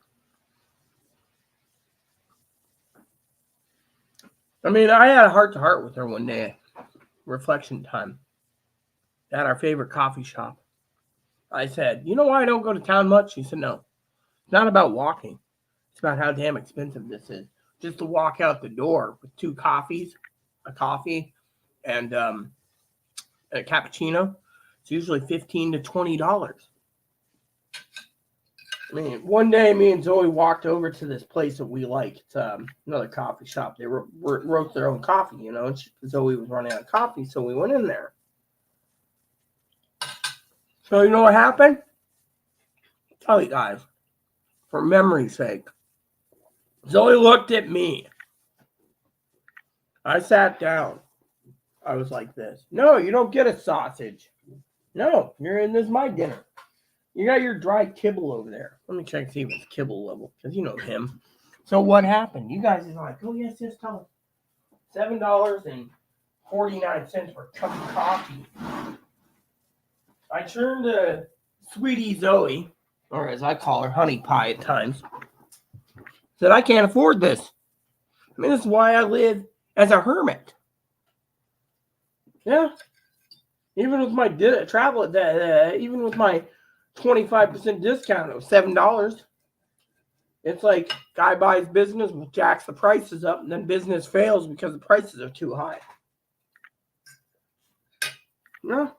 I mean, I had a heart-to-heart with her one day, reflection time, at our favorite coffee shop. I said, you know why I don't go to town much? She said, no. It's not about walking. It's about how damn expensive this is. Just to walk out the door with two coffees, a coffee, and a cappuccino, it's usually $15 to $20. I mean, one day me and Zoe walked over to this place that we like. It's another coffee shop. They roast their own coffee, you know. And Zoe was running out of coffee, so we went in there. So you know what happened? I'll tell you guys, for memory's sake. Zoe looked at me. I sat down. I was like this. No, you don't get a sausage. No, this is my dinner. You got your dry kibble over there. Let me check and see if it's kibble level, because you know him. So what happened? You guys are like, oh yes, tell us. $7.49 for a cup of coffee. I turned to Sweetie Zoe, or as I call her, Honey Pie at times, said, I can't afford this. I mean, this is why I live as a hermit. Yeah. Even with my travel, even with my 25% discount of $7. It's like guy buys business, jacks the prices up, and then business fails because the prices are too high. No.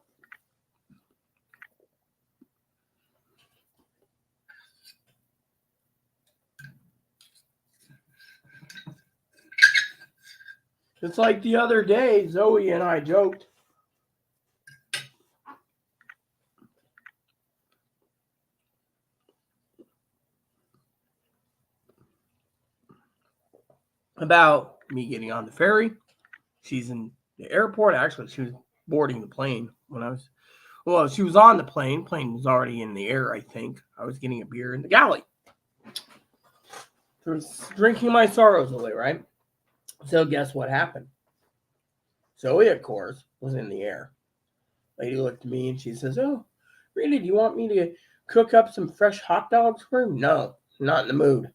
It's like the other day, Zoe and I joked. About me getting on the ferry. She's in the airport. Actually, she was boarding the plane when she was on the plane. Plane was already in the air, I think. I was getting a beer in the galley. I was drinking my sorrows away, right? So guess what happened? Zoe, of course, was in the air. Lady looked at me and she says, oh, Rita, do you want me to cook up some fresh hot dogs for him? No, not in the mood.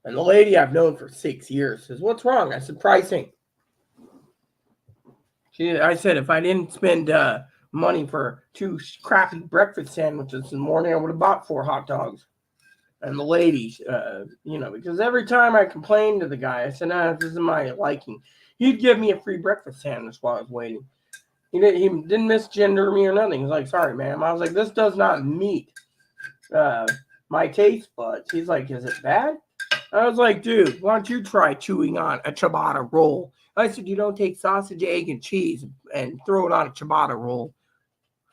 And the lady I've known for 6 years says, what's wrong? I said, pricing. I said, if I didn't spend money for 2 crappy breakfast sandwiches in the morning, I would have bought 4 hot dogs. And the lady, because every time I complained to the guy, I said, this isn't my liking. He'd give me a free breakfast sandwich while I was waiting. He didn't misgender me or nothing. He's like, sorry, ma'am. I was like, this does not meet my taste buds. He's like, is it bad? I was like, dude, why don't you try chewing on a ciabatta roll? I said, you don't take sausage, egg, and cheese and throw it on a ciabatta roll.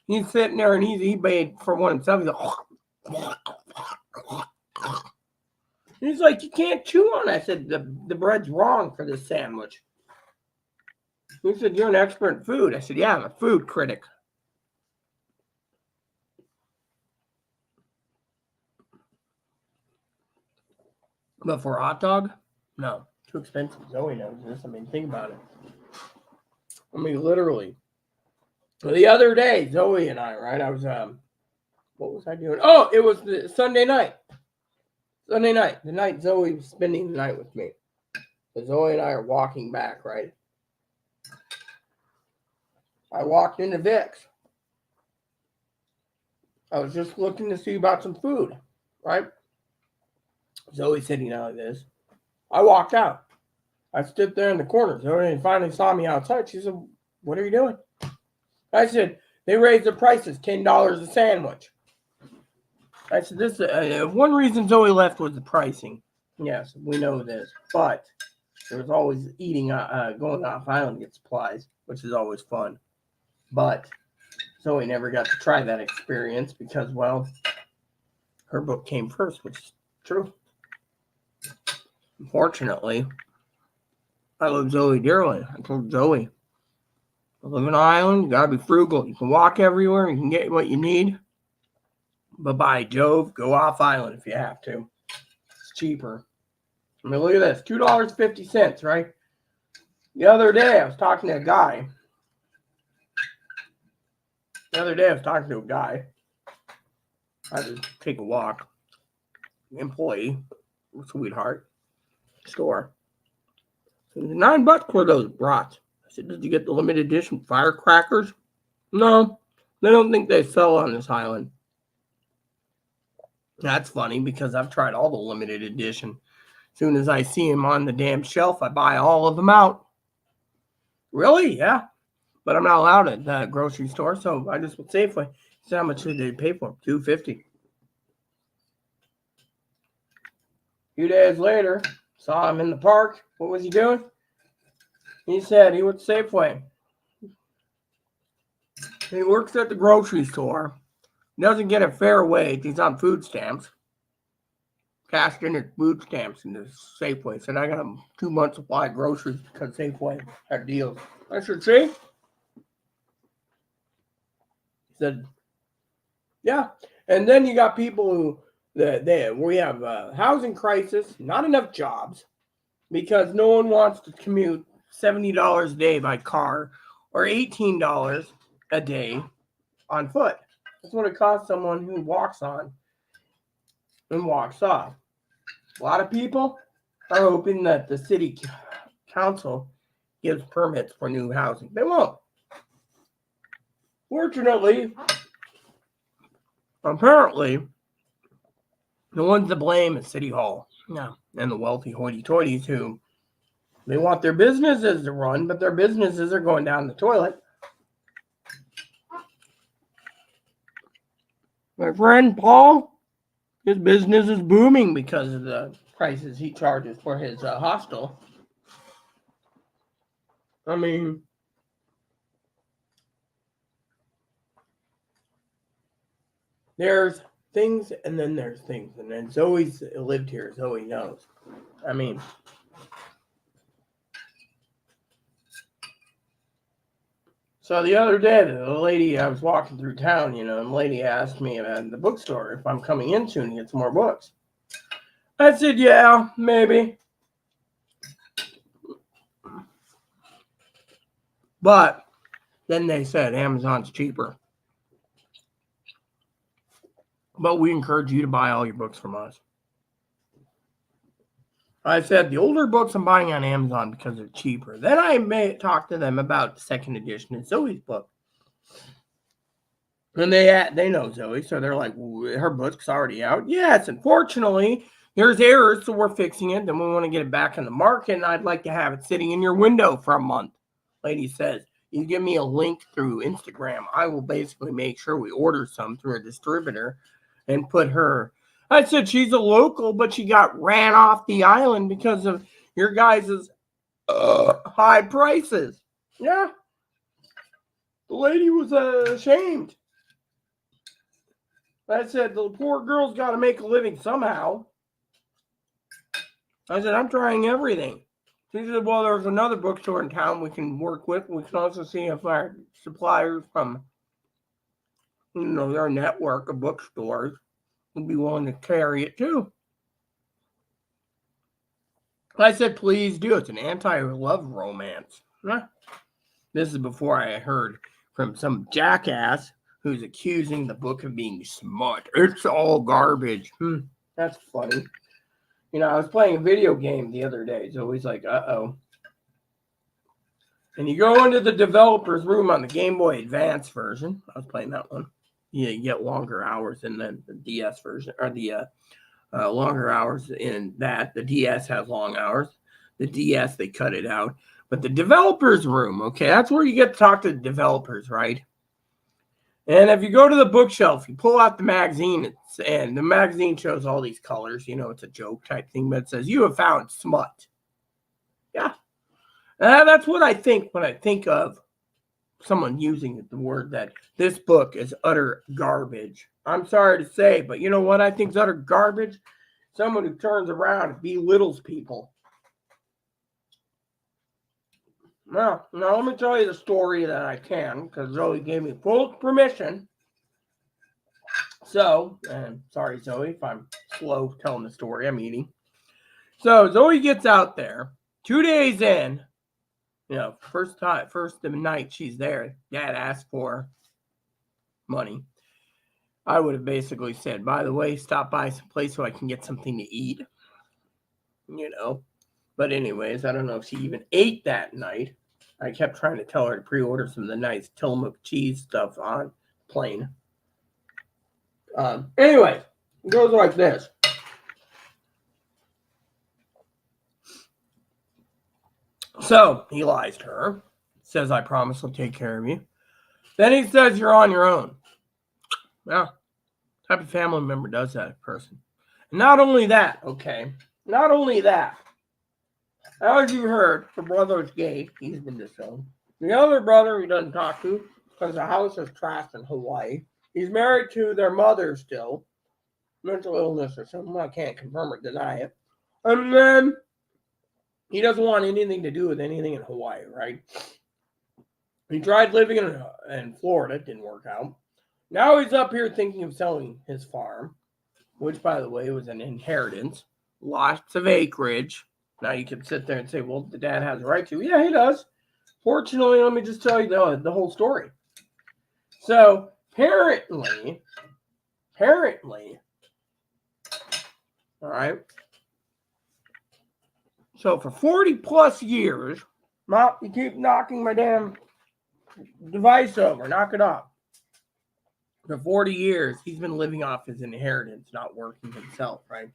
He's sitting there and he made for one himself. He's like, you can't chew on it. I said, the bread's wrong for this sandwich. He said, you're an expert in food. I said, yeah, I'm a food critic. But for a hot dog, no, too expensive. Zoe knows this. I mean, think about it. I mean, literally. The other day, Zoe and I, right? I was what was I doing? Oh, it was the Sunday night. Sunday night, the night Zoe was spending the night with me. So Zoe and I are walking back, right? I walked into Vic's. I was just looking to see about some food, right? Zoe's sitting out like this. I walked out. I stood there in the corner. Zoe finally saw me outside. She said, "What are you doing?" I said, "They raised the prices, $10 a sandwich." I said, "This one reason Zoe left was the pricing." Yes, we know this, but there was always eating, going off island to get supplies, which is always fun. But Zoe never got to try that experience because, well, her book came first, which is true. Unfortunately, I love Zoe dearly. I told Zoe, I live on an island, you gotta be frugal. You can walk everywhere, you can get what you need. But by Jove, go off island if you have to. It's cheaper. I mean, look at this, $2.50, right? The other day, I was talking to a guy. I had to take a walk. Employee, sweetheart, store. So $9 for those brats. I said, "Did you get the limited edition firecrackers?" "No, they don't think they sell on this island." That's funny because I've tried all the limited edition. As soon as I see them on the damn shelf, I buy all of them out. Really? Yeah. But I'm not allowed at the grocery store, so I just went Safeway. He said, "How much did they pay for them?" $2.50. A few days later, saw him in the park. What was he doing? He said he went to Safeway. He works at the grocery store. Doesn't get a fair wage. He's on food stamps. Cashed in his food stamps in the Safeway. Said, "I got a 2-month supply of groceries because Safeway had deals." I said, "See?" He said, "Yeah." And then you got people who, we have a housing crisis, not enough jobs, because no one wants to commute $70 a day by car or $18 a day on foot. That's what it costs someone who walks on and walks off. A lot of people are hoping that the city council gives permits for new housing. They won't. Fortunately, apparently, the ones to blame is City Hall. Yeah, and the wealthy hoity-toities who they want their businesses to run, but their businesses are going down the toilet. My friend Paul, his business is booming because of the prices he charges for his hostel. I mean, there's things and then there's things. And then Zoe's lived here. Zoe knows. I mean, so the other day, the lady, I was walking through town, and the lady asked me at the bookstore if I'm coming in soon to get some more books. I said, "Yeah, maybe." But then they said Amazon's cheaper. But we encourage you to buy all your books from us. I said the older books I'm buying on Amazon because they're cheaper. Then I may talk to them about the second edition of Zoe's book. And they know Zoe, so they're like, "Her book's already out." Yes, unfortunately, there's errors, so we're fixing it. Then we want to get it back in the market, and I'd like to have it sitting in your window for a month. Lady says, "You give me a link through Instagram. I will basically make sure we order some through a distributor and put her." I said, "She's a local, but she got ran off the island because of your guys' high prices." Yeah, the lady was ashamed. I said, "The poor girl's got to make a living somehow." I said, "I'm trying everything." She said, "Well, there's another bookstore in town we can work with. We can also see if our suppliers from, their network of bookstores would be willing to carry it too." I said, please do. It's an anti-love romance. Huh? This is before I heard from some jackass who's accusing the book of being smut. It's all garbage. That's funny. I was playing a video game the other day. It's always like, uh-oh. And you go into the developer's room on the Game Boy Advance version. I was playing that one. You get longer hours than the DS version, or the longer hours in that. The DS has long hours. The DS, they cut it out. But the developer's room, okay, that's where you get to talk to the developers, right? And if you go to the bookshelf, you pull out the magazine, and the magazine shows all these colors. It's a joke type thing, but it says, you have found smut. Yeah. That's what I think when I think of someone using the word that this book is utter garbage. I'm sorry to say, but you know what I think is utter garbage? Someone who turns around and belittles people. Now let me tell you the story that I can, because Zoe gave me full permission. So, and sorry, Zoe, if I'm slow telling the story, I'm eating. So Zoe gets out there, 2 days in. First night she's there, Dad asked for money. I would have basically said, by the way, stop by some place so I can get something to eat. But anyways, I don't know if she even ate that night. I kept trying to tell her to pre-order some of the nice Tillamook cheese stuff on plane. Anyway, it goes like this. So he lies to her, says, I promise I'll take care of you. Then he says, you're on your own. Well, type of family member does that person. And not only that, as you heard, the brother's gay. He's been disowned. The other brother he doesn't talk to because the house is trashed in Hawaii. He's married to their mother still. Mental illness or something. I can't confirm or deny it. And then he doesn't want anything to do with anything in Hawaii, right? He tried living in Florida. It didn't work out. Now he's up here thinking of selling his farm, which, by the way, was an inheritance. Lots of acreage. Now you can sit there and say, well, the dad has a right to. Yeah, he does. Fortunately, let me just tell you the whole story. So, apparently, all right. So for 40 plus years, Mom, you keep knocking my damn device over. Knock it off. For 40 years, he's been living off his inheritance, not working himself, right?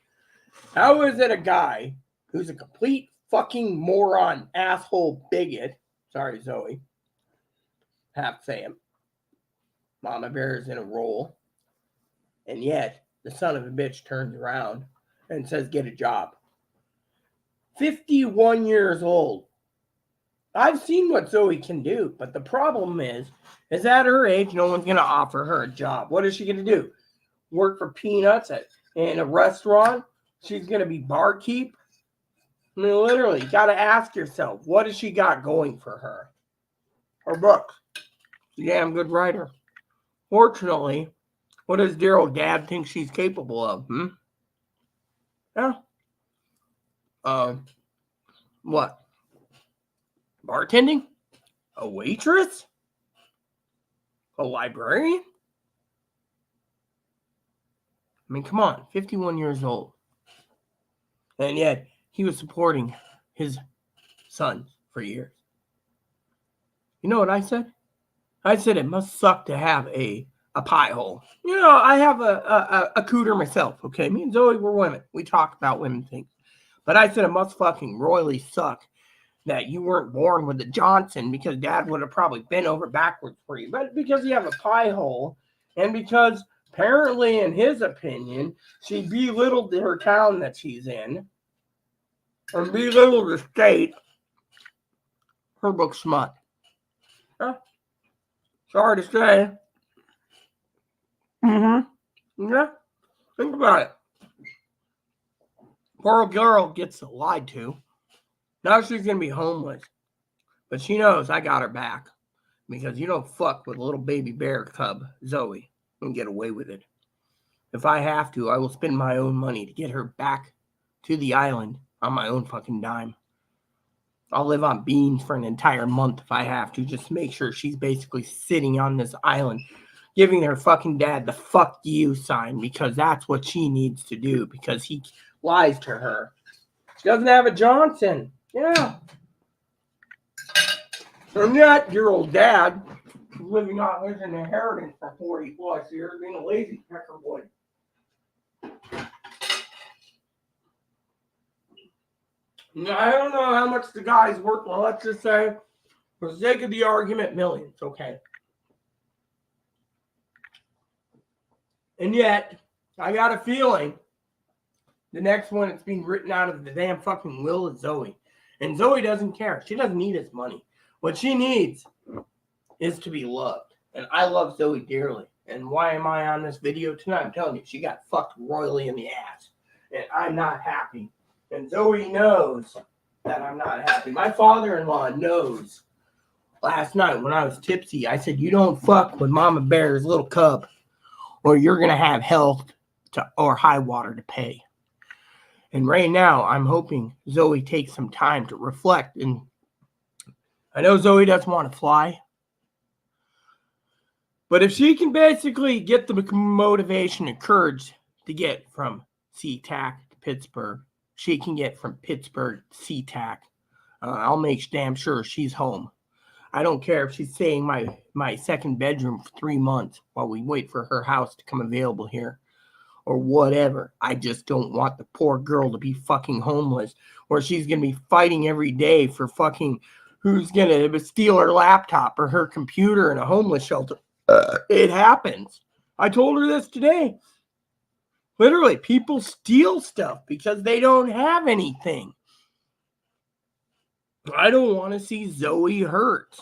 How is it a guy who's a complete fucking moron, asshole, bigot? Sorry, Zoe. Half Sam. Mama Bear is in a role. And yet, the son of a bitch turns around and says, get a job. 51 years old. I've seen what Zoe can do, but the problem is at her age, no one's going to offer her a job. What is she going to do? Work for peanuts in a restaurant? She's going to be barkeep? I mean, literally, you got to ask yourself, what has she got going for her? Her books. She's a damn good writer. Fortunately, what does Daryl Dad think she's capable of? Yeah. What? Bartending? A waitress? A librarian? I mean, come on, 51 years old. And yet, he was supporting his son for years. You know what I said? I said it must suck to have a pie hole. I have a cooter myself, okay? Me and Zoe were women. We talk about women things. But I said it must fucking royally suck that you weren't born with a Johnson, because Dad would have probably bent over backwards for you. But because you have a pie hole, and because apparently, in his opinion, she belittled her town that she's in, and belittled the state, her book's smut. Sorry to say. Yeah. Think about it. Poor girl gets lied to. Now she's going to be homeless. But she knows I got her back. Because you don't fuck with a little baby bear cub, Zoe, and get away with it. If I have to, I will spend my own money to get her back to the island on my own fucking dime. I'll live on beans for an entire month if I have to, just to make sure she's basically sitting on this island, giving her fucking dad the fuck you sign, because that's what she needs to do, because he lies to her. She doesn't have a Johnson. Yeah. And yet, your old dad, living on his inheritance for 40 plus years, being a lazy pecker boy. Now, I don't know how much the guy's worth. Well, let's just say, for the sake of the argument, millions. Okay. And yet, I got a feeling the next one that's being written out of the damn fucking will is Zoe. And Zoe doesn't care. She doesn't need his money. What she needs is to be loved. And I love Zoe dearly. And why am I on this video tonight? I'm telling you, she got fucked royally in the ass. And I'm not happy. And Zoe knows that I'm not happy. My father-in-law knows. Last night when I was tipsy, I said, you don't fuck with Mama Bear's little cub, or you're going to have hell or high water to pay. And right now, I'm hoping Zoe takes some time to reflect. And I know Zoe doesn't want to fly. But if she can basically get the motivation and courage to get from SeaTac to Pittsburgh, she can get from Pittsburgh to SeaTac. I'll make damn sure she's home. I don't care if she's staying my second bedroom for 3 months while we wait for her house to come available here. Or whatever. I just don't want the poor girl to be fucking homeless, or she's going to be fighting every day for fucking who's going to steal her laptop or her computer in a homeless shelter. It happens. I told her this today. Literally, people steal stuff because they don't have anything. I don't want to see Zoe hurt.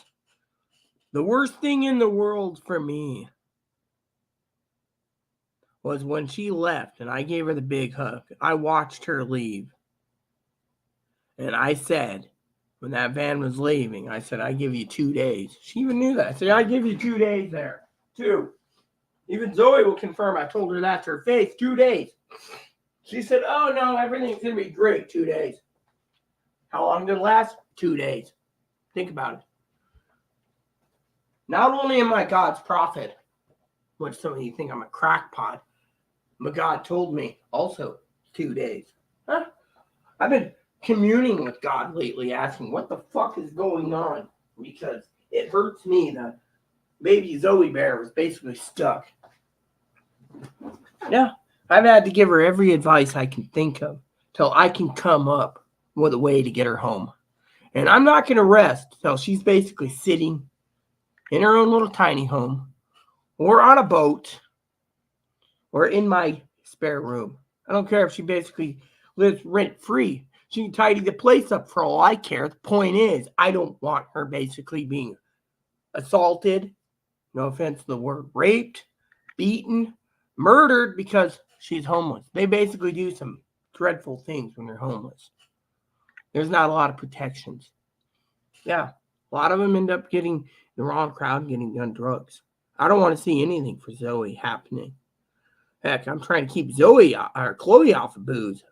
The worst thing in the world for me was when she left and I gave her the big hug. I watched her leave. And I said, when that van was leaving, I said, I give you 2 days. She even knew that. I said, I give you 2 days there. 2. Even Zoe will confirm. I told her that to her face. 2 days. She said, oh, no, everything's going to be great. 2 days. How long did it last? 2 days. Think about it. Not only am I God's prophet, which some of you think I'm a crackpot, but God told me also 2 days. Huh? I've been communing with God lately, asking what the fuck is going on, because it hurts me that baby Zoe Bear was basically stuck. Yeah, I've had to give her every advice I can think of till I can come up with a way to get her home. And I'm not going to rest till she's basically sitting in her own little tiny home, or on a boat, or in my spare room. I don't care if she basically lives rent-free. She can tidy the place up for all I care. The point is, I don't want her basically being assaulted, no offense to the word, raped, beaten, murdered because she's homeless. They basically do some dreadful things when they're homeless. There's not a lot of protections. Yeah, a lot of them end up getting the wrong crowd and getting on drugs. I don't want to see anything for Zoe happening. Heck, I'm trying to keep Chloe off of booze.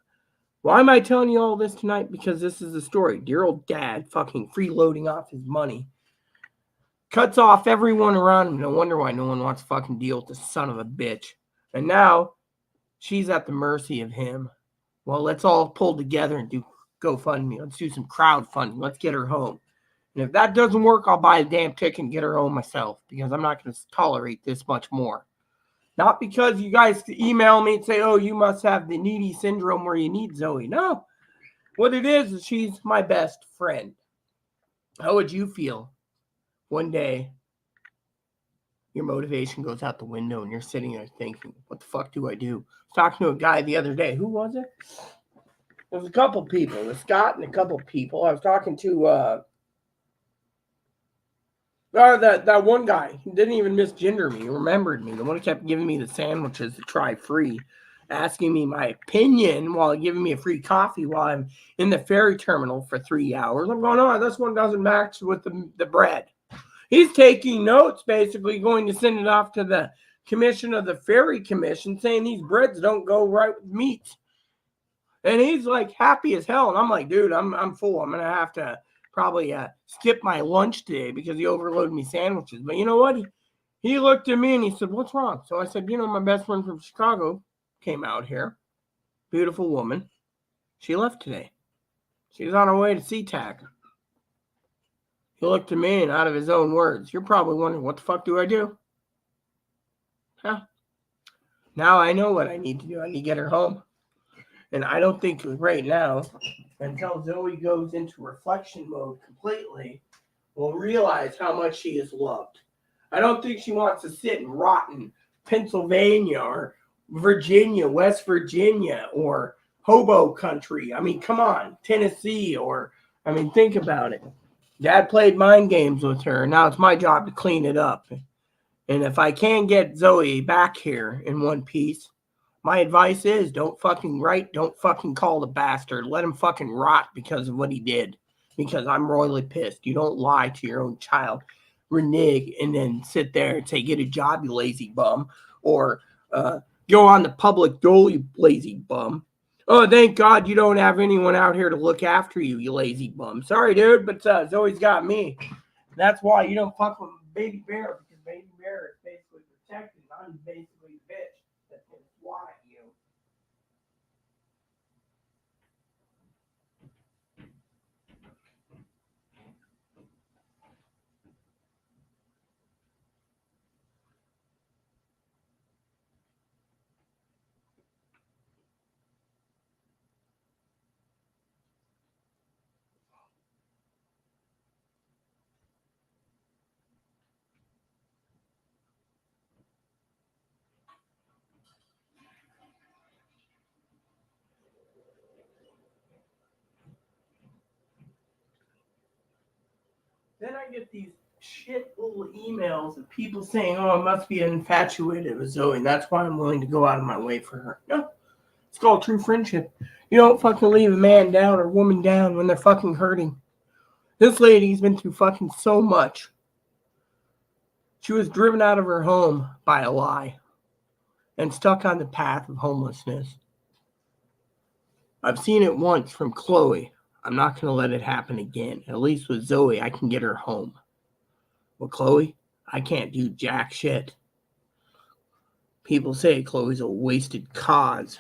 Why am I telling you all this tonight? Because this is the story. Dear old dad fucking freeloading off his money. Cuts off everyone around him. No wonder why no one wants to fucking deal with this son of a bitch. And now she's at the mercy of him. Well, let's all pull together and do GoFundMe. Let's do some crowdfunding. Let's get her home. And if that doesn't work, I'll buy a damn ticket and get her home myself, because I'm not going to tolerate this much more. Not because you guys email me and say, oh, you must have the needy syndrome where you need Zoe. No. What it is she's my best friend. How would you feel one day your motivation goes out the window and you're sitting there thinking, what the fuck do I do? I was talking to a guy the other day. Who was it? There was a couple people. It was Scott and a couple people. I was talking to that one guy. He didn't even misgender me. He remembered me. The one who kept giving me the sandwiches to try free, asking me my opinion while giving me a free coffee while I'm in the ferry terminal for 3 hours. I'm going, oh, this one doesn't match with the bread. He's taking notes, basically going to send it off to the commission of the ferry commission, saying these breads don't go right with meat. And he's like happy as hell. And I'm like, dude, I'm full. I'm going to have to probably skip my lunch today because he overloaded me sandwiches. But you know what? He looked at me and he said, what's wrong? So I said, my best friend from Chicago came out here. Beautiful woman. She left today. She's on her way to SeaTac. He looked at me and out of his own words, you're probably wondering, what the fuck do I do? Huh? Now I know what I need to do. I need to get her home. And I don't think right now, until Zoe goes into reflection mode completely, will realize how much she is loved. I don't think she wants to sit and rot in Pennsylvania or Virginia, West Virginia, or Hobo Country. I mean, come on, Tennessee, think about it. Dad played mind games with her. Now it's my job to clean it up. And if I can get Zoe back here in one piece, my advice is don't fucking call the bastard. Let him fucking rot because of what he did. Because I'm royally pissed. You don't lie to your own child, renege, and then sit there and say, get a job, you lazy bum. Or go on the public dole, you lazy bum. Oh, thank God you don't have anyone out here to look after you, you lazy bum. Sorry, dude, but Zoe's got me. That's why you don't fuck with Baby Bear, because Baby Bear is basically protected, and I'm basically the bitch that's going to swat at you. Then I get these shit little emails of people saying, oh, I must be infatuated with Zoe, and that's why I'm willing to go out of my way for her. No, it's called true friendship. You don't fucking leave a man down or woman down when they're fucking hurting. This lady's been through fucking so much. She was driven out of her home by a lie and stuck on the path of homelessness. I've seen it once from Chloe. I'm not going to let it happen again. At least with Zoe, I can get her home. With Chloe, I can't do jack shit. People say Chloe's a wasted cause.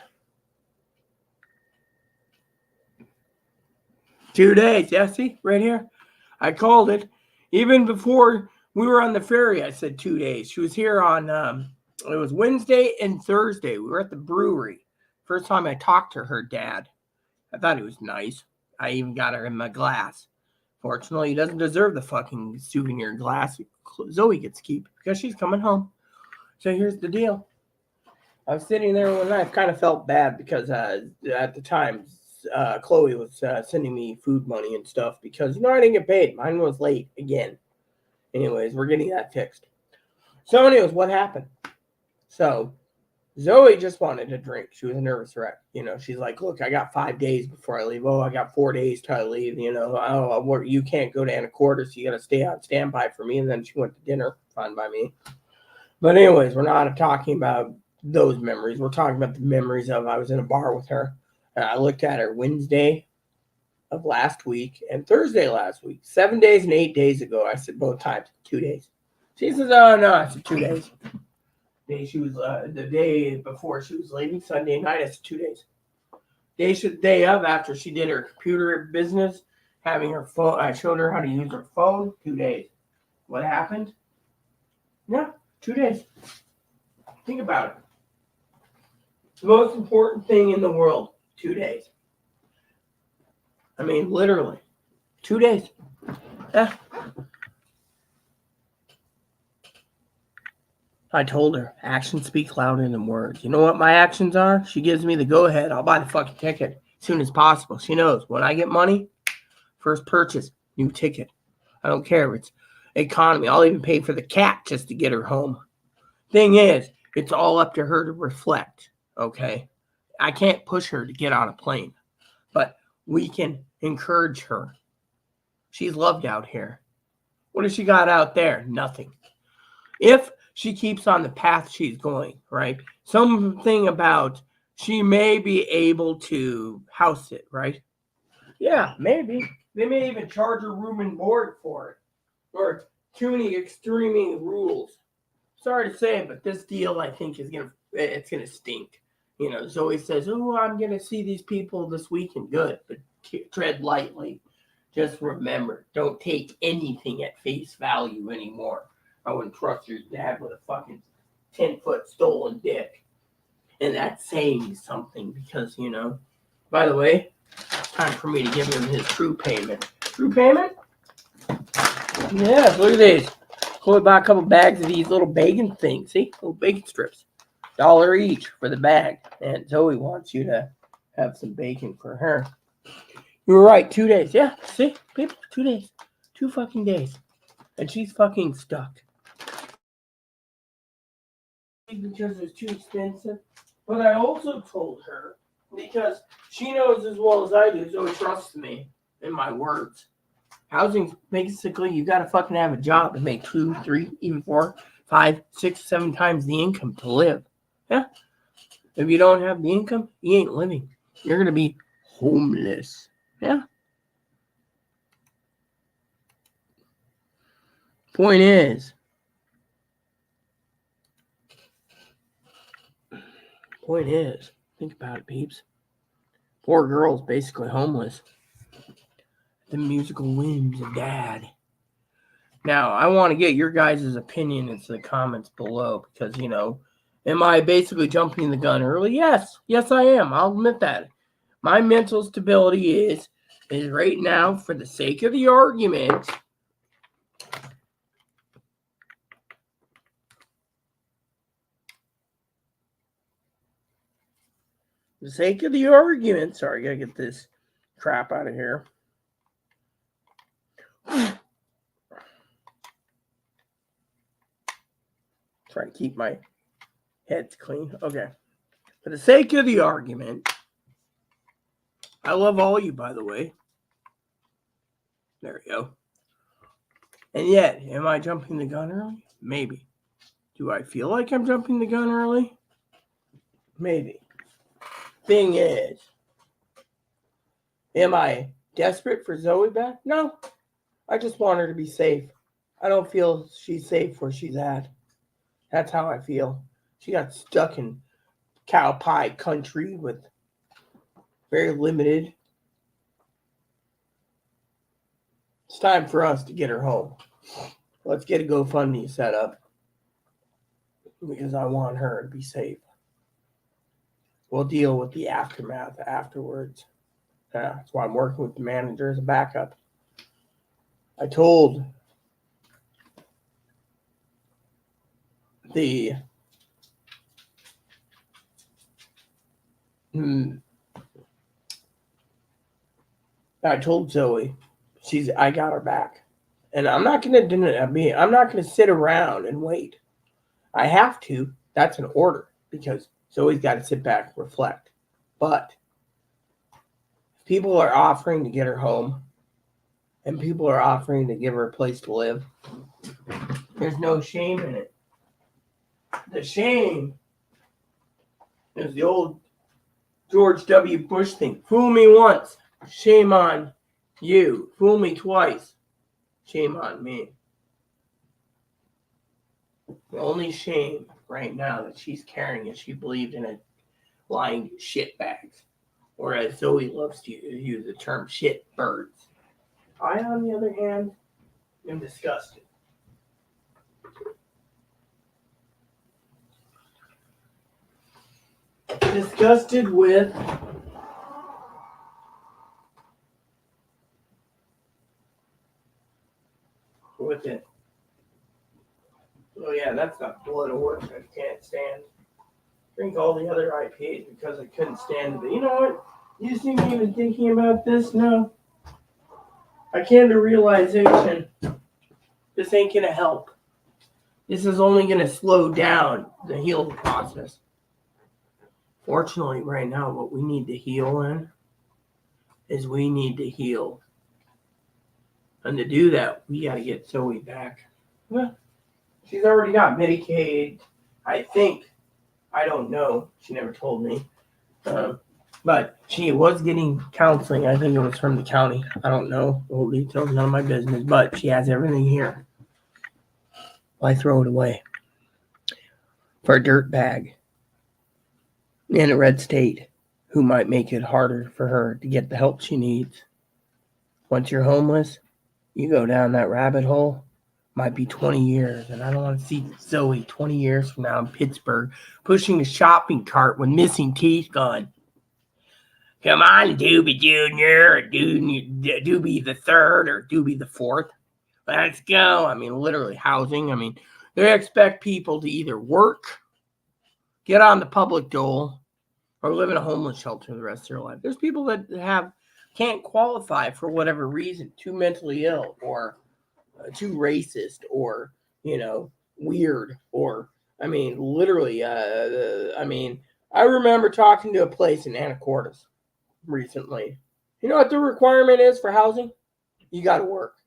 2 days. Yeah, see? Right here. I called it. Even before we were on the ferry, I said 2 days. She was here on, it was Wednesday and Thursday. We were at the brewery. First time I talked to her dad. I thought he was nice. I even got her in my glass. Fortunately, he doesn't deserve the fucking souvenir glass. Zoe gets to keep because she's coming home. So here's the deal. I was sitting there one night. I kind of felt bad because at the time, Chloe was sending me food money and stuff because, I didn't get paid. Mine was late again. Anyways, we're getting that fixed. So anyways, what happened? So Zoe just wanted to drink. She was a nervous wreck. She's like, look, I got 5 days before I leave. Oh, I got 4 days till I leave. You can't go to Anacortes, so you got to stay on standby for me. And then she went to dinner. Fine by me. But anyways, we're not talking about those memories. We're talking about the memories of I was in a bar with her. And I looked at her Wednesday of last week and Thursday last week. 7 days and 8 days ago. I said both times, 2 days. She says, oh, no. I said 2 days. She was the day before she was leaving, Sunday night. I said 2 days. Day of after she did her computer business, having her phone. I showed her how to use her phone. 2 days. What happened? Yeah, 2 days. Think about it. The most important thing in the world. 2 days. I mean, literally. 2 days. Yeah. I told her, actions speak louder than words. You know what my actions are? She gives me the go-ahead. I'll buy the fucking ticket as soon as possible. She knows when I get money, first purchase, new ticket. I don't care if it's economy. I'll even pay for the cat just to get her home. Thing is, it's all up to her to reflect, okay? I can't push her to get on a plane, but we can encourage her. She's loved out here. What has she got out there? Nothing. If she keeps on the path she's going, right? Something about she may be able to house it, right? Yeah, maybe. They may even charge her room and board for it. Or tuning extreming rules. Sorry to say it, but this deal I think it's gonna stink. You know, Zoe says, "Oh, I'm gonna see these people this weekend." Good, but tread lightly. Just remember, don't take anything at face value anymore. I wouldn't trust your dad with a fucking 10-foot stolen dick. And that's saying something because, by the way, it's time for me to give him his true payment. True payment? Yeah, look at these. Chloe bought a couple bags of these little bacon things. See? Little bacon strips. $1 each for the bag. And Zoe wants you to have some bacon for her. You were right, 2 days. Yeah, see? People, 2 days. 2 fucking days. And she's fucking stuck. Because it's too expensive. But I also told her, because she knows as well as I do, Zoe trusts me in my words. Housing, basically, you got to fucking have a job to make 2, 3, even 4, 5, 6, 7 times the income to live. Yeah. If you don't have the income, you ain't living. You're going to be homeless. Yeah. Point is, think about it, peeps. Poor girl's basically homeless. The musical whims of dad. Now, I want to get your guys' opinion into the comments below because, am I basically jumping the gun early? Yes. Yes, I am. I'll admit that. My mental stability is right now, for the sake of the argument, sorry, I gotta get this crap out of here. Trying to keep my heads clean. Okay. For the sake of the argument, I love all you, by the way. There we go. And yet, am I jumping the gun early? Maybe. Do I feel like I'm jumping the gun early? Maybe. Thing is, am I desperate for Zoe back? No. I just want her to be safe. I don't feel she's safe where she's at. That's how I feel. She got stuck in cow pie country with very limited. It's time for us to get her home. Let's get a GoFundMe set up because I want her to be safe. We'll deal with the aftermath afterwards. That's why I'm working with the manager as a backup. I told Zoe, I got her back. And I'm not going to sit around and wait. I have to. That's an order because Zoe's got to sit back and reflect. But if people are offering to get her home and people are offering to give her a place to live, there's no shame in it. The shame is the old George W. Bush thing. Fool me once, shame on you. Fool me twice, shame on me. The only shame right now that she's carrying is she believed in a lying shitbags. Or as Zoe loves to use the term, shit birds. I, on the other hand, am disgusted. Disgusted with it. Oh yeah, that's not blood of work I can't stand. Drink all the other IPAs because I couldn't stand it. But you know what? You see me even thinking about this? No. I came to realization this ain't gonna help. This is only gonna slow down the healing process. Fortunately, right now, what we need to heal in is we need to heal. And to do that, we gotta get Zoe back. Well, she's already got Medicaid, I think. I don't know. She never told me. But she was getting counseling. I think it was from the county. I don't know the whole details, none of my business. But she has everything here. Why throw it away for a dirt bag in a red state who might make it harder for her to get the help she needs? Once you're homeless, you go down that rabbit hole. Might be 20 years, and I don't want to see Zoe 20 years from now in Pittsburgh pushing a shopping cart with missing teeth gone. Come on, Doobie Jr., or Doobie the Third, or Doobie the Fourth. Let's go. I mean, literally housing. I mean, they expect people to either work, get on the public dole, or live in a homeless shelter the rest of their life. There's people that can't qualify for whatever reason, too mentally ill, or too racist, or weird, or literally. I remember talking to a place in Anacortes recently. You know what the requirement is for housing? You got to work.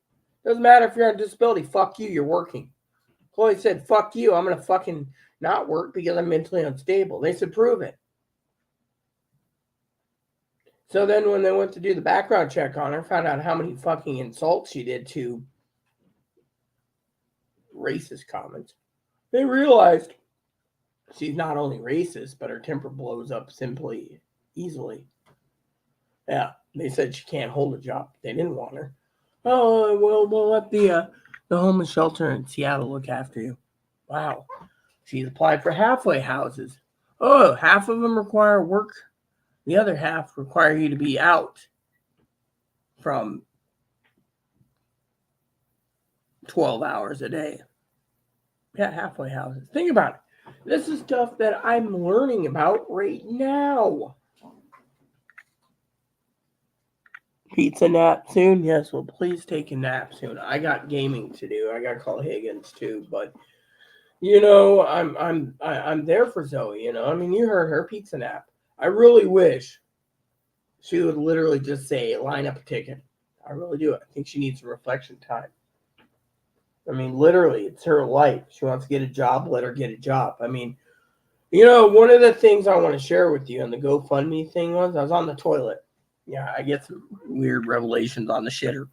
Doesn't matter if you're on disability. Fuck you. You're working. Chloe said, "Fuck you. I'm gonna fucking not work because I'm mentally unstable." They said, "Prove it." So then, when they went to do the background check on her, found out how many fucking insults she did to racist comments. They realized she's not only racist, but her temper blows up simply easily. Yeah, they said she can't hold a job. They didn't want her. Oh, well, we'll let the homeless shelter in Seattle look after you. Wow. She's applied for halfway houses. Oh, half of them require work. The other half require you to be out from 12 hours a day. Yeah, halfway houses. Think about it. This is stuff that I'm learning about right now. Pizza nap soon? Yes, well, please take a nap soon. I got gaming to do. I got to call Higgins too, but I'm there for Zoe. You heard her pizza nap. I really wish she would literally just say, "Line up a ticket." I really do. I think she needs some reflection time. Literally, it's her life. She wants to get a job. Let her get a job. One of the things I want to share with you on the GoFundMe thing was I was on the toilet. Yeah, I get some weird revelations on the shitter.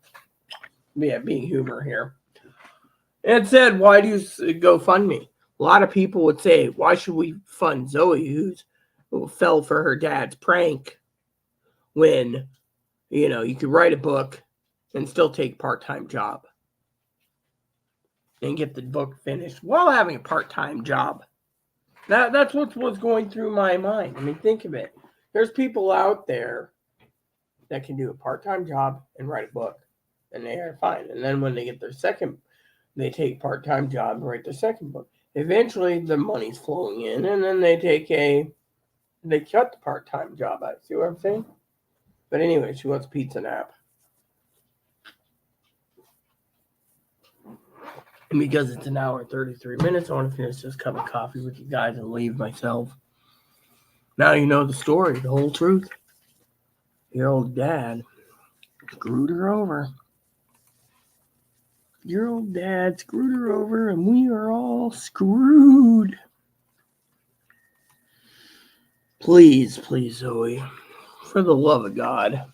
Yeah, being humor here. It said, "Why do you go fund me?" A lot of people would say, "Why should we fund Zoe, who fell for her dad's prank, when you could write a book and still take a part-time job and get the book finished while having a part-time job?" That's what's going through my mind. Think of it. There's people out there that can do a part-time job and write a book, and they are fine. And then when they get they take part-time job and write their second book. Eventually, the money's flowing in, and then they cut the part-time job out. See what I'm saying? But anyway, she wants a pizza nap. And because it's an hour and 33 minutes, I want to finish this cup of coffee with you guys and leave myself. Now you know the story, the whole truth. Your old dad screwed her over. Your old dad screwed her over, and we are all screwed. Please, please, Zoe, for the love of God,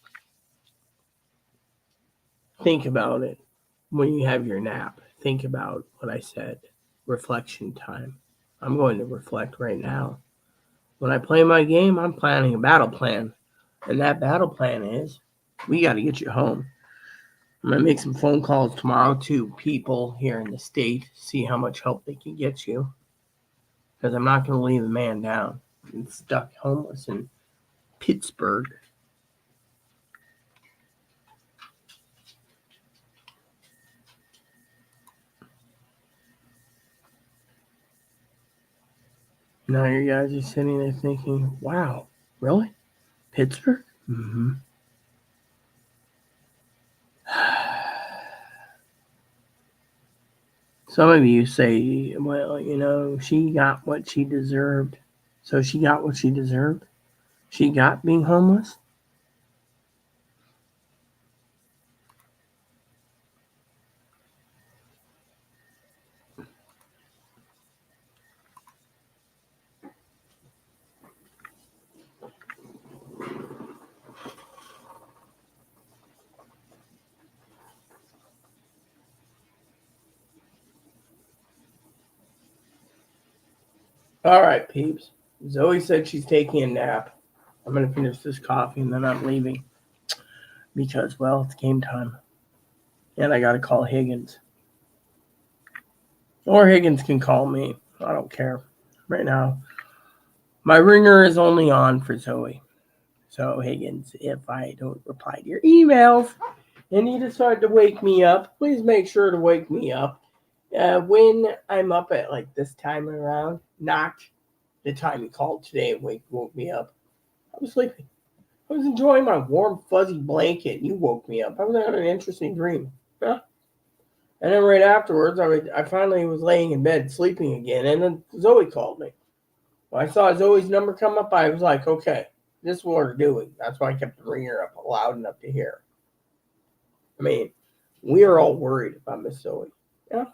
think about it when you have your nap. Think about what I said. Reflection time. I'm going to reflect right now. When I play my game, I'm planning a battle plan. And that battle plan is, we got to get you home. I'm going to make some phone calls tomorrow to people here in the state, see how much help they can get you. Because I'm not going to leave a man down and stuck homeless in Pittsburgh. Now you guys are sitting there thinking, wow, really? Pittsburgh? Mm-hmm. Some of you say, well, she got what she deserved. So she got what she deserved? She got being homeless? All right, peeps. Zoe said she's taking a nap. I'm going to finish this coffee and then I'm leaving because, well, it's game time. And I got to call Higgins. Or Higgins can call me. I don't care. Right now, my ringer is only on for Zoe. So, Higgins, if I don't reply to your emails and you decide to wake me up, please make sure to wake me up when I'm up at like this time around. Not the time you called today and woke me up. I was sleeping. I was enjoying my warm, fuzzy blanket, and you woke me up. I was having an interesting dream. Yeah. And then right afterwards, I finally was laying in bed sleeping again, and then Zoe called me. When I saw Zoe's number come up, I was like, okay, this is what we're doing. That's why I kept the ringer up loud enough to hear. I mean, we are all worried about Miss Zoe. Yeah.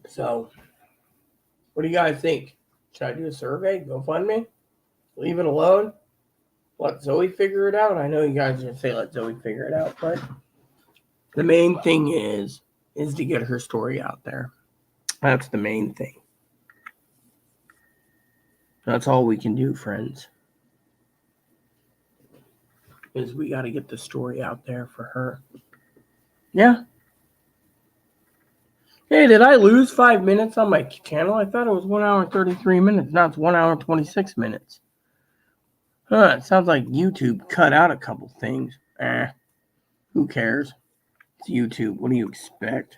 So, what do you guys think? Should I do a survey? GoFundMe? Leave it alone? Let Zoe figure it out? I know you guys are going to say let Zoe figure it out, but the main thing is to get her story out there. That's the main thing. That's all we can do, friends. Is we got to get the story out there for her. Yeah. Hey, did I lose 5 minutes on my channel? I thought it was 1 hour and 33 minutes. Now it's 1 hour and 26 minutes. Huh, it sounds like YouTube cut out a couple things. Who cares? It's YouTube. What do you expect?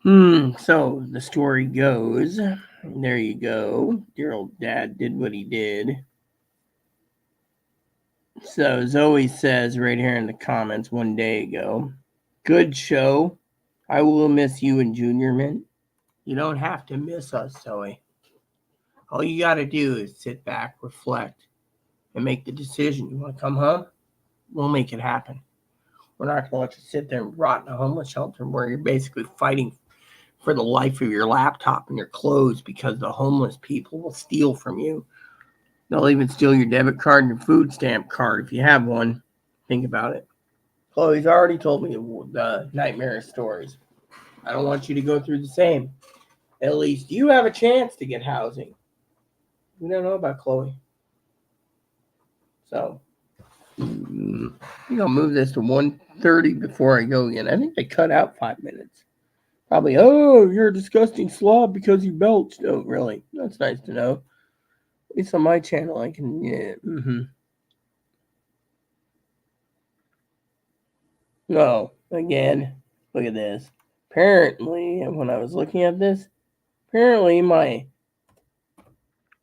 So the story goes, there you go. Dear old dad did what he did. So Zoe says right here in the comments 1 day ago, good show. I will miss you and Junior Mint. You don't have to miss us, Zoe. All you got to do is sit back, reflect, and make the decision. You want to come home? We'll make it happen. We're not going to let you sit there and rot in a homeless shelter where you're basically fighting for the life of your laptop and your clothes because the homeless people will steal from you. They'll even steal your debit card and your food stamp card if you have one. Think about it. Chloe's already told me the nightmare stories. I don't want you to go through the same. At least you have a chance to get housing. We don't know about Chloe. So, I think I'll move this to 1:30 before I go again. I think I cut out 5 minutes. Probably, oh, you're a disgusting slob because you belched. Oh, really? That's nice to know. At least on my channel, I can, yeah. No, again, look at this. Apparently, when I was looking at this, apparently my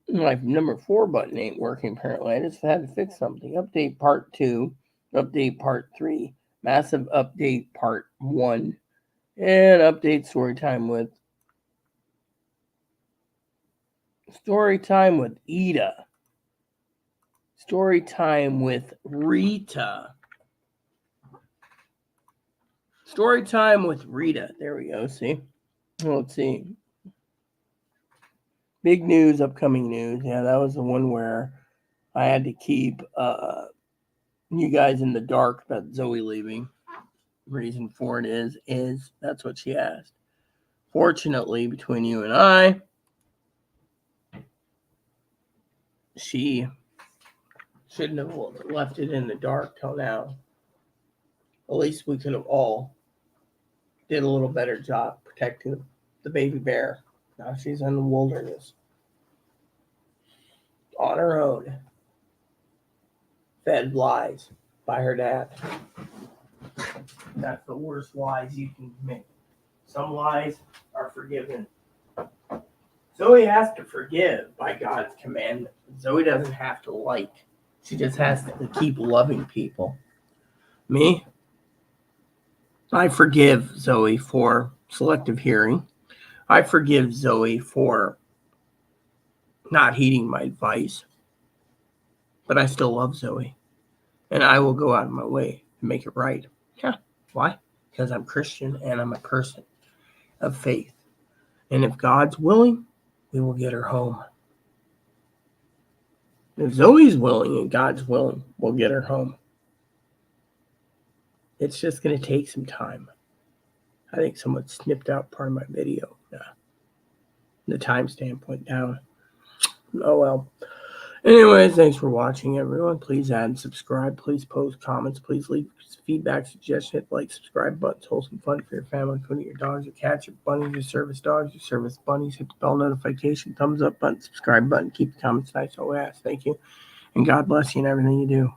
number 4 button ain't working. Apparently, I just had to fix something. Update part 2, update part 3, massive update part 1, and update story time with Ida. Story time with Rita. Story time with Rita. There we go. See? Let's see. Big news, upcoming news. Yeah, that was the one where I had to keep you guys in the dark about Zoe leaving. Reason for it is that's what she asked. Fortunately, between you and I, she shouldn't have left it in the dark till now. At least we could have all did a little better job protecting the baby bear. Now she's in the wilderness on her own, fed lies by her dad. That's the worst lies you can make. Some lies are forgiven. Zoe has to forgive by God's commandment. Zoe doesn't have to like. She just has to keep loving people. Me? I forgive Zoe for selective hearing. I forgive Zoe for not heeding my advice. But I still love Zoe. And I will go out of my way to make it right. Yeah. Why? Because I'm Christian and I'm a person of faith. And if God's willing, we will get her home. If Zoe's willing and God's willing, we'll get her home. It's just going to take some time. I think someone snipped out part of my video. The timestamp went down. Oh well. Anyway, thanks for watching, everyone. Please add and subscribe. Please post comments. Please leave feedback, suggestions. Hit like, subscribe buttons. Hold some fun for your family, including your dogs, your cats, your bunnies, your service dogs, your service bunnies. Hit the bell notification, thumbs up button, subscribe button. Keep the comments nice. Always ask. Thank you. And God bless you in everything you do.